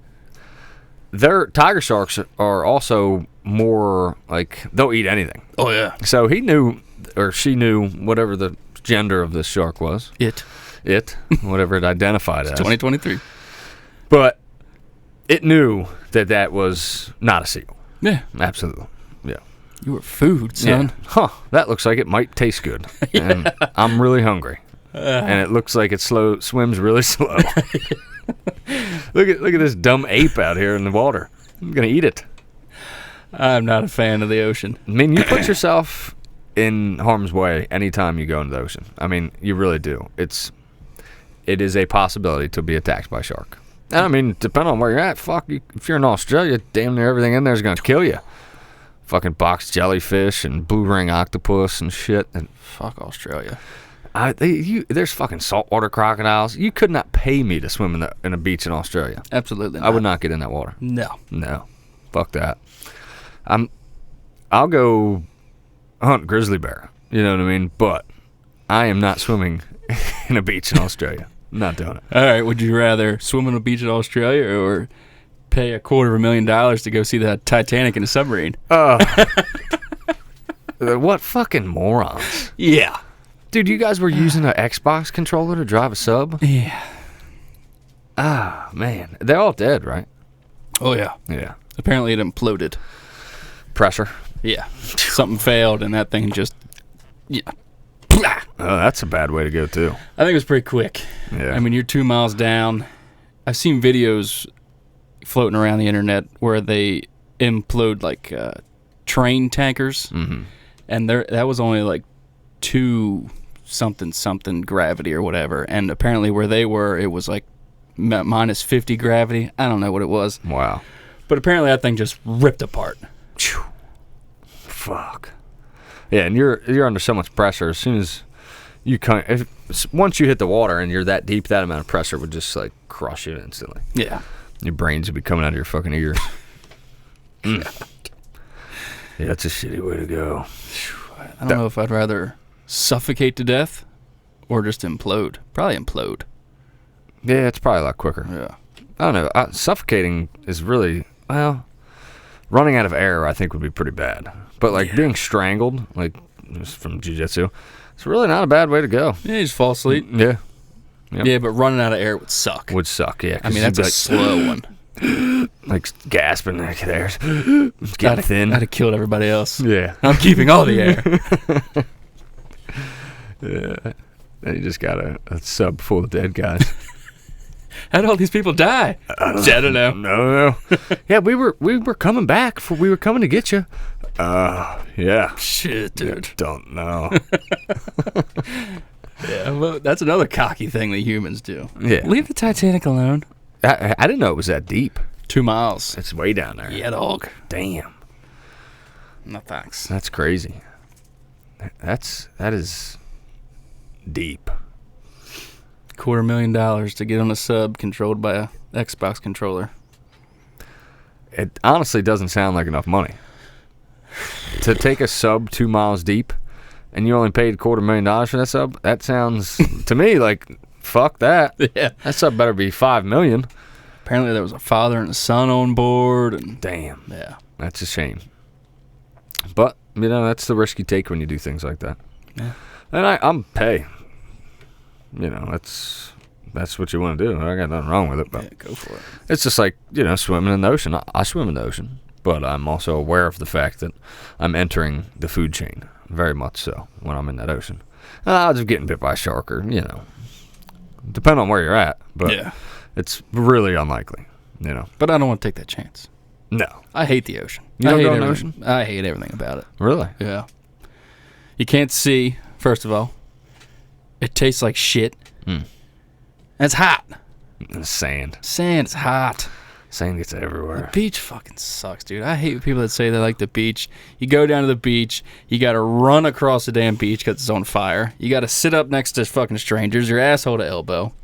tiger sharks are also more like they'll eat anything. Oh yeah. So he knew or she knew whatever the gender of this shark was. It. Whatever it identified as. 2023. But it knew that was not a seal. Yeah. Absolutely. Yeah. You were food, son. Yeah. Huh. That looks like it might taste good. And I'm really hungry. And it looks like it swims really slow. Look at this dumb ape out here in the water. I'm going to eat it. I'm not a fan of the ocean. I mean, you put yourself in harm's way anytime you go into the ocean. I mean, you really do. It is a possibility to be attacked by a shark. And I mean, depending on where you're at, if you're in Australia, damn near everything in there is going to kill you. Fucking box jellyfish and blue ring octopus and shit. And fuck Australia. There's fucking saltwater crocodiles. You could not pay me to swim in a beach in Australia. Absolutely not. I would not get in that water. No. Fuck that. I'll go hunt grizzly bear. You know what I mean? But I am not swimming in a beach in Australia. I'm not doing it. All right. Would you rather swim on a beach in Australia or pay $250,000 to go see the Titanic in a submarine? What fucking morons. Yeah. Dude, you guys were using an Xbox controller to drive a sub? Yeah. Ah, man. They're all dead, right? Oh, yeah. Yeah. Apparently it imploded. Pressure? Yeah. Something failed and that thing just... Yeah. Oh, that's a bad way to go, too. I think it was pretty quick. Yeah. I mean, you're 2 miles down. I've seen videos floating around the internet where they implode, like, train tankers. Mm-hmm. And that was only, like, 2... something gravity or whatever, and apparently where they were it was like minus 50 gravity. I don't know what it was. Wow. But apparently that thing just ripped apart. Fuck. Yeah, and you're under so much pressure. As soon as you once you hit the water and you're that deep, that amount of pressure would just like crush you instantly. Yeah. Your brains would be coming out of your fucking ears. Yeah, that's a shitty way to go. I don't know if I'd rather suffocate to death or just implode. Probably implode. Yeah, it's probably a lot quicker. Yeah. I don't know. Suffocating is really, well, running out of air I think would be pretty bad. But like being strangled, like just from jiu-jitsu, it's really not a bad way to go. Yeah, you just fall asleep. Yeah. Yep. Yeah, but running out of air would suck. Would suck, yeah. I mean, that's a slow one. Like gasping like there. It's getting thin. I'd have killed everybody else. Yeah. I'm keeping all the air. Yeah. Then you just got a sub full of dead guys. How'd all these people die? I don't know. No. Yeah, we were coming back. We were coming to get you. Yeah. Shit, dude. Don't know. Yeah, well, that's another cocky thing that humans do. Yeah. Leave the Titanic alone. I didn't know it was that deep. 2 miles. It's way down there. Yeah, dog. Damn. No thanks. That's crazy. That is deep. $250,000 to get on a sub controlled by a Xbox controller. It honestly doesn't sound like enough money. To take a sub 2 miles deep, and you only paid $250,000 for that sub, that sounds, to me, like, fuck that. Yeah. That sub better be $5 million. Apparently there was a father and a son on board. And damn. Yeah. That's a shame. But, you know, that's the risk you take when you do things like that. Yeah. And I'm pay. You know, that's what you want to do. I got nothing wrong with it. But yeah, go for it. It's just like, you know, swimming in the ocean. I swim in the ocean, but I'm also aware of the fact that I'm entering the food chain, very much so, when I'm in that ocean. I'll just getting bit by a shark or, you know, depending on where you're at. But yeah. It's really unlikely, you know. But I don't want to take that chance. No. I hate the ocean. You don't hate go in the everything. ocean? I hate everything about it. Really? Yeah. You can't see, first of all. It tastes like shit. Mm. And it's hot. And sand. Sand's hot. Sand gets everywhere. The beach fucking sucks, dude. I hate people that say they like the beach. You go down to the beach, you got to run across the damn beach because it's on fire. You got to sit up next to fucking strangers, your asshole to elbow.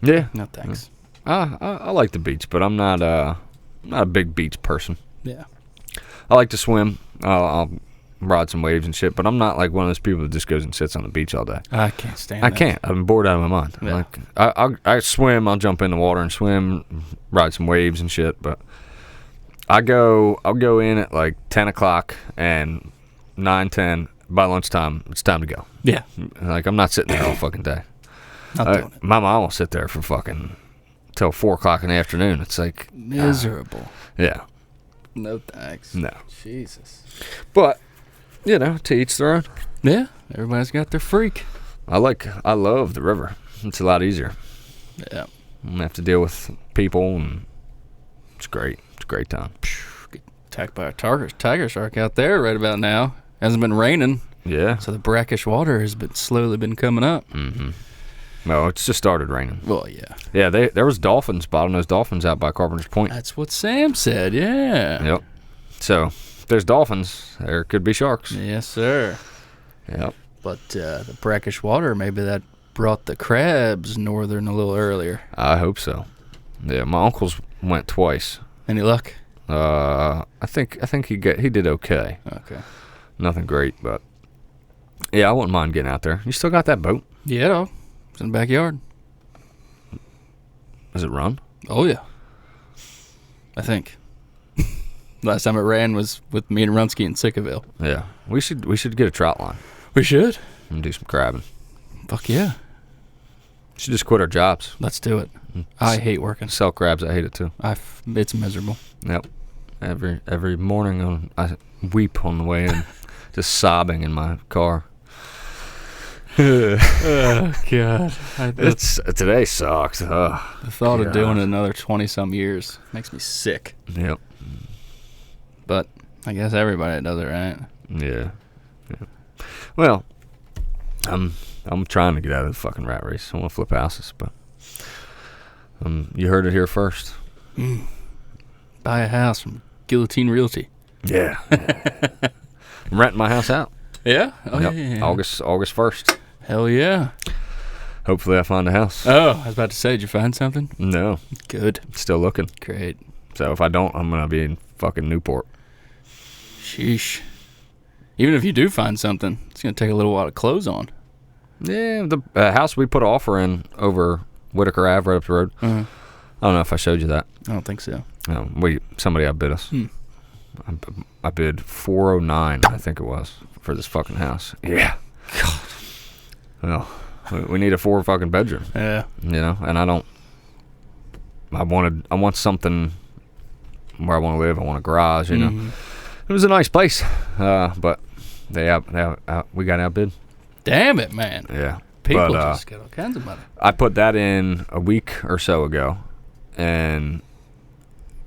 Yeah. No thanks. I like the beach, but I'm not a big beach person. Yeah. I like to swim. I'll ride some waves and shit, but I'm not like one of those people that just goes and sits on the beach all day. I can't stand I that. can't. I'm bored out of my mind. Yeah. Like, I swim. I'll jump in the water and swim, ride some waves and shit. But I'll go in at like 10 o'clock and 9:10. by lunchtime, it's time to go. Yeah. Like, I'm not sitting there all fucking day. Not doing it. My mom will sit there for fucking till 4 o'clock in the afternoon. It's like Miserable. Yeah. No thanks. No. Jesus. But, you know, to each their own. Yeah. Everybody's got their freak. I love the river. It's a lot easier. Yeah. I don't have to deal with people, and it's great. It's a great time. Get attacked by a tiger shark out there right about now. Hasn't been raining. Yeah. So the brackish water has been slowly been coming up. Mm-hmm. Well, it's just started raining. Well, yeah. Yeah, there was dolphins, bottlenose dolphins out by Carpenter's Point. That's what Sam said, yeah. Yep. So, if there's dolphins, there could be sharks. Yes, sir. Yep. But the brackish water, maybe that brought the crabs northern a little earlier. I hope so. Yeah, my uncles went twice. Any luck? I think he did okay. Okay. Nothing great, but yeah, I wouldn't mind getting out there. You still got that boat? Yeah, dog. It's in the backyard. Does it run? Oh, yeah. I think. Last time it ran was with me and Runsky in Sickaville. Yeah. We should get a trout line We should. and do some crabbing. Fuck yeah. Should just quit our jobs. Let's do it. I hate working. Sell crabs. I hate it too. It's miserable. Yep. Every morning I weep on the way in, just sobbing in my car. Oh, God. Today sucks. The thought of God. doing it another 20-some years makes me sick. Yep. But I guess everybody does it, right? Yeah. Well, I'm trying to get out of the fucking rat race. I want to flip houses, but you heard it here first. Buy a house from Guillotine Realty. Yeah. I'm renting my house out. Yeah? Oh, Yep. yeah. August 1st. Hell yeah. Hopefully I find a house. Oh, I was about to say, did you find something? No. Good. Still looking. Great. So if I don't, I'm going to be in fucking Newport. Sheesh. Even if you do find something, it's going to take a little while to close on. Yeah, the house we put an offer in over Whitaker Ave right up the road. Uh-huh. I don't know if I showed you that. I don't think so. Somebody outbid us. I bid $409, I think it was, for this fucking house. Yeah. God. Well, we need a 4 fucking bedroom. Yeah. You know, and I want something where I want to live. I want a garage, you know. It was a nice place, but we got outbid. Damn it, man. Yeah. People just get all kinds of money. I put that in a week or so ago, and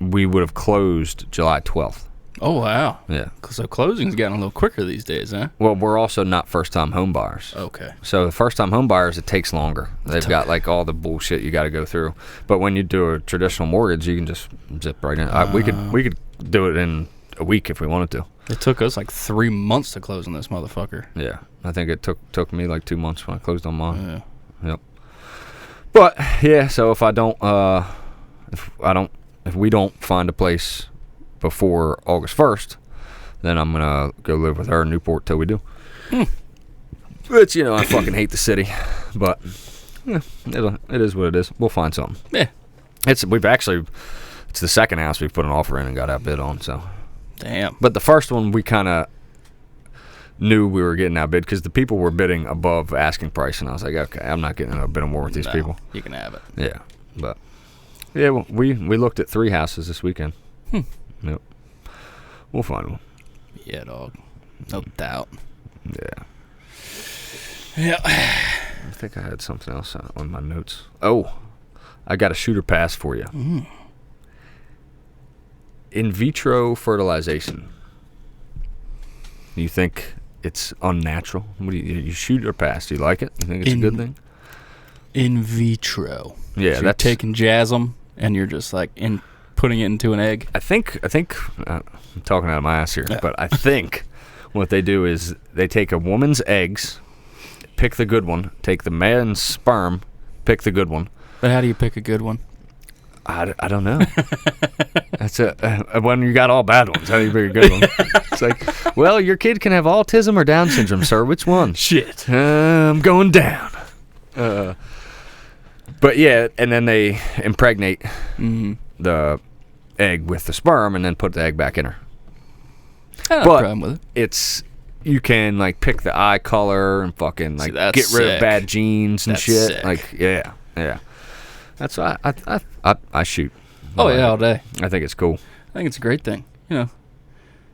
we would have closed July 12th. Oh, wow. Yeah. So closing's gotten a little quicker these days, huh? Well, we're also not first-time home buyers. Okay. So the first-time home buyers, it takes longer. They've got like all the bullshit you got to go through. But when you do a traditional mortgage, you can just zip right in. We could do it in a week if we wanted to. It took us like 3 months to close on this motherfucker. Yeah, I think it took me like 2 months when I closed on mine. Yeah. Yep. But yeah, so if we don't find a place before August 1st, then I'm gonna go live with her in Newport till we do. Which, you know, I fucking hate the city, but it is what it is. We'll find something. Yeah. It's the second house we've put an offer in and got outbid on. So. Damn. But the first one we kind of knew we were getting outbid because the people were bidding above asking price, and I was like, okay, I'm not getting a bit more with these people. You can have it. Yeah, but yeah, well, we looked at 3 houses this weekend. Yep, we'll find one. Yeah, dog. No doubt. Yeah. Yeah. I think I had something else on my notes. Oh, I got a shooter pass for you. In vitro fertilization. You think it's unnatural? What do you shoot or pass? Do you like it? You think it's a good thing? In vitro. Yeah, so you're taking jasm and you're just like putting it into an egg. I think I'm talking out of my ass here, but I think what they do is they take a woman's eggs, pick the good one, take the man's sperm, pick the good one. But how do you pick a good one? I don't know. That's when you got all bad ones. How do you pick a good one? It's like, well, your kid can have autism or Down syndrome, sir. Which one? Shit. I'm going down. But yeah, and then they impregnate the egg with the sperm and then put the egg back in her. I don't have a problem with it. you can like pick the eye color and fucking like that's get rid of sick. bad genes and That's shit. sick. Like yeah. That's why I shoot. Oh yeah, all day. I think it's cool. I think it's a great thing. You know,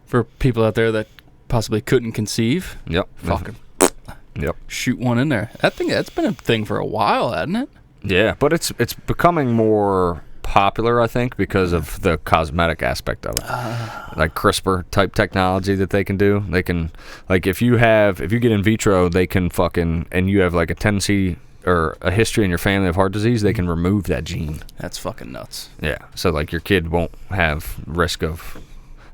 for people out there that possibly couldn't conceive. Yep. Fucking Yep. shoot one in there. That's been a thing for a while, hasn't it? Yeah, but it's becoming more popular, I think, because of the cosmetic aspect of it. Like CRISPR type technology that they can do. They can, like, if you get in vitro, they can fucking, and you have like a tendency or a history in your family of heart disease, they can remove that gene. That's fucking nuts. Yeah. So like your kid won't have risk of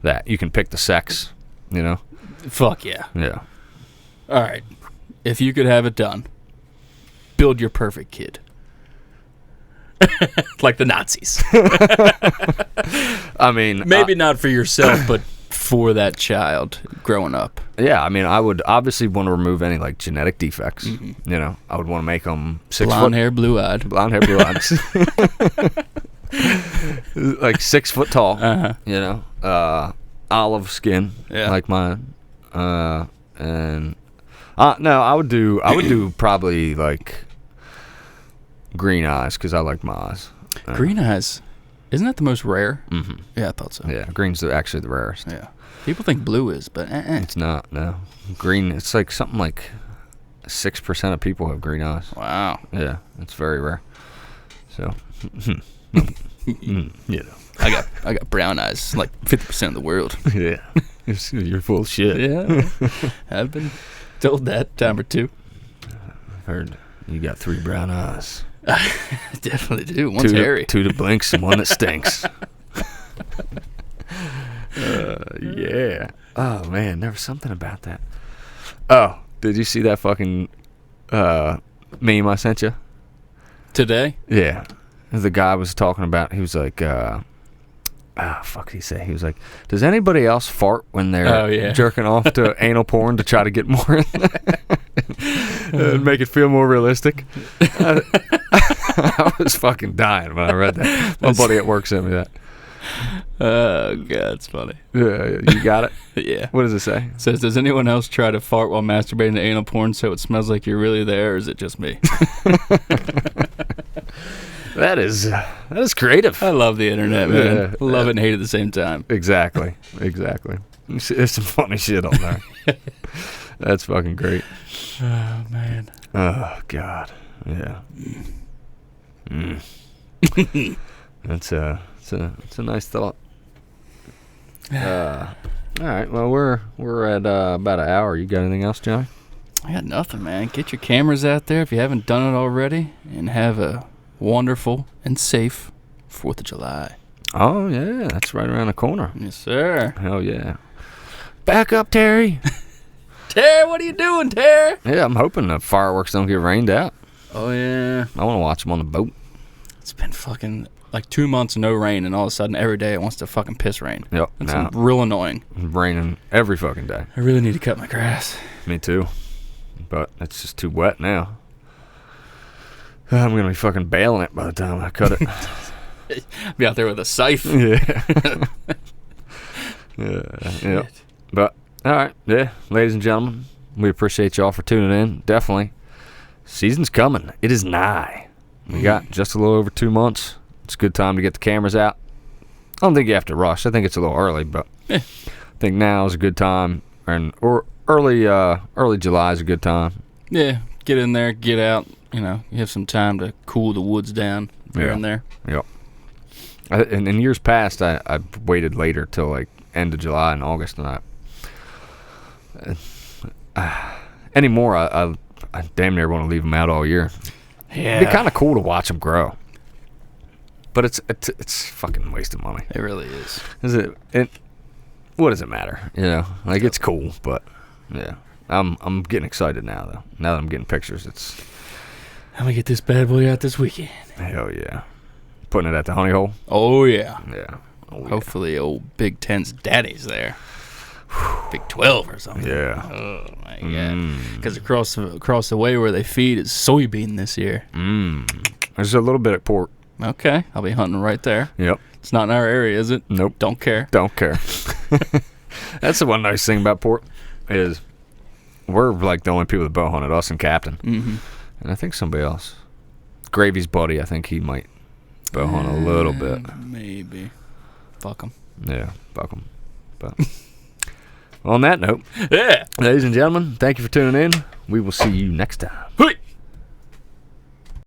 that. You can pick the sex, you know? Fuck yeah. Yeah. All right. If you could have it done, build your perfect kid. Like the Nazis. I mean, Maybe not for yourself, but for that child growing up. yeah, I mean, I would obviously want to remove any like genetic defects. You know, I would want to make them 6 Blonde foot, hair, blue-eyed. blonde hair, blue eyes, like 6 foot tall. Uh-huh. You know, olive skin, Yeah. like mine. And no, I would do probably like green eyes because I like my eyes. Green eyes. Isn't that the most rare? Mm-hmm. Yeah, I thought so. Yeah, green's actually the rarest. Yeah. People think blue is, but It's not. No, green. It's like something like 6% of people have green eyes. Wow. Yeah, it's very rare. So, you know. I got brown eyes, like 50% of the world. Yeah, you're full of shit. Yeah. I've been told that time or two. Heard you got 3 brown eyes. I definitely do. One's hairy. 2 that blinks and 1 that stinks. Yeah. Oh man, there was something about that. Oh, did you see that fucking meme I sent you? Today? Yeah. The guy was talking about, he was like, fuck did he say? He was like, does anybody else fart when they're jerking off to anal porn to try to get more and make it feel more realistic? I was fucking dying when I read that. My buddy at work sent me that. Oh, God, it's funny. Yeah, you got it? Yeah. What does it say? It says, does anyone else try to fart while masturbating to anal porn so it smells like you're really there, or is it just me? That is creative. I love the internet, man. Yeah. Love it and hate it at the same time. Exactly. There's some funny shit on there. That's fucking great. Oh, man. Oh, God. Yeah. That's a nice thought. All right. Well, we're at about an hour. You got anything else, Johnny? I got nothing, man. Get your cameras out there if you haven't done it already, and have a wonderful and safe 4th of July. Oh yeah, that's right around the corner. Yes, sir. Hell yeah. Back up, Terry. Terry, what are you doing, Terry? Yeah, I'm hoping the fireworks don't get rained out. Oh, yeah. I want to watch them on the boat. It's been fucking like 2 months of no rain, and all of a sudden every day it wants to fucking piss rain. Yep. That's real annoying. Raining every fucking day. I really need to cut my grass. Me too. But it's just too wet now. I'm going to be fucking bailing it by the time I cut it. Be out there with a scythe. Yeah. Yeah. But, all right. Yeah, ladies and gentlemen, we appreciate y'all for tuning in. Definitely. Season's coming. It is nigh. We got just a little over 2 months. It's a good time to get the cameras out. I don't think you have to rush. I think it's a little early, but I think now is a good time. Or early July is a good time. Yeah, get in there, get out. You know, you have some time to cool the woods down here and there. Yep. And in years past, I waited later till like end of July and August, and anymore I damn near want to leave them out all year. Yeah, it'd be kind of cool to watch them grow, but it's fucking wasting money. It really is. Is it? What does it matter? You know, like it's cool, but yeah, I'm getting excited now though. Now that I'm getting pictures, it's. I'm gonna get this bad boy out this weekend. Hell yeah, putting it at the honey hole. Oh yeah. Yeah. Oh, yeah. Hopefully, old Big Ten's daddy's there. Big 12 or something. Yeah. Oh my god. Because across the way where they feed is soybean this year. There's a little bit of pork. Okay, I'll be hunting right there. Yep. It's not in our area, is it? Nope. Don't care. Don't care. That's the one nice thing about pork is we're like the only people that bow hunted, us and Captain. Mm-hmm. And I think somebody else. Gravy's buddy, I think he might bow hunt a little bit. Maybe. Fuck him. Yeah, fuck him. But well, on that note, Yeah. ladies and gentlemen, thank you for tuning in. We will see you next time. Hey.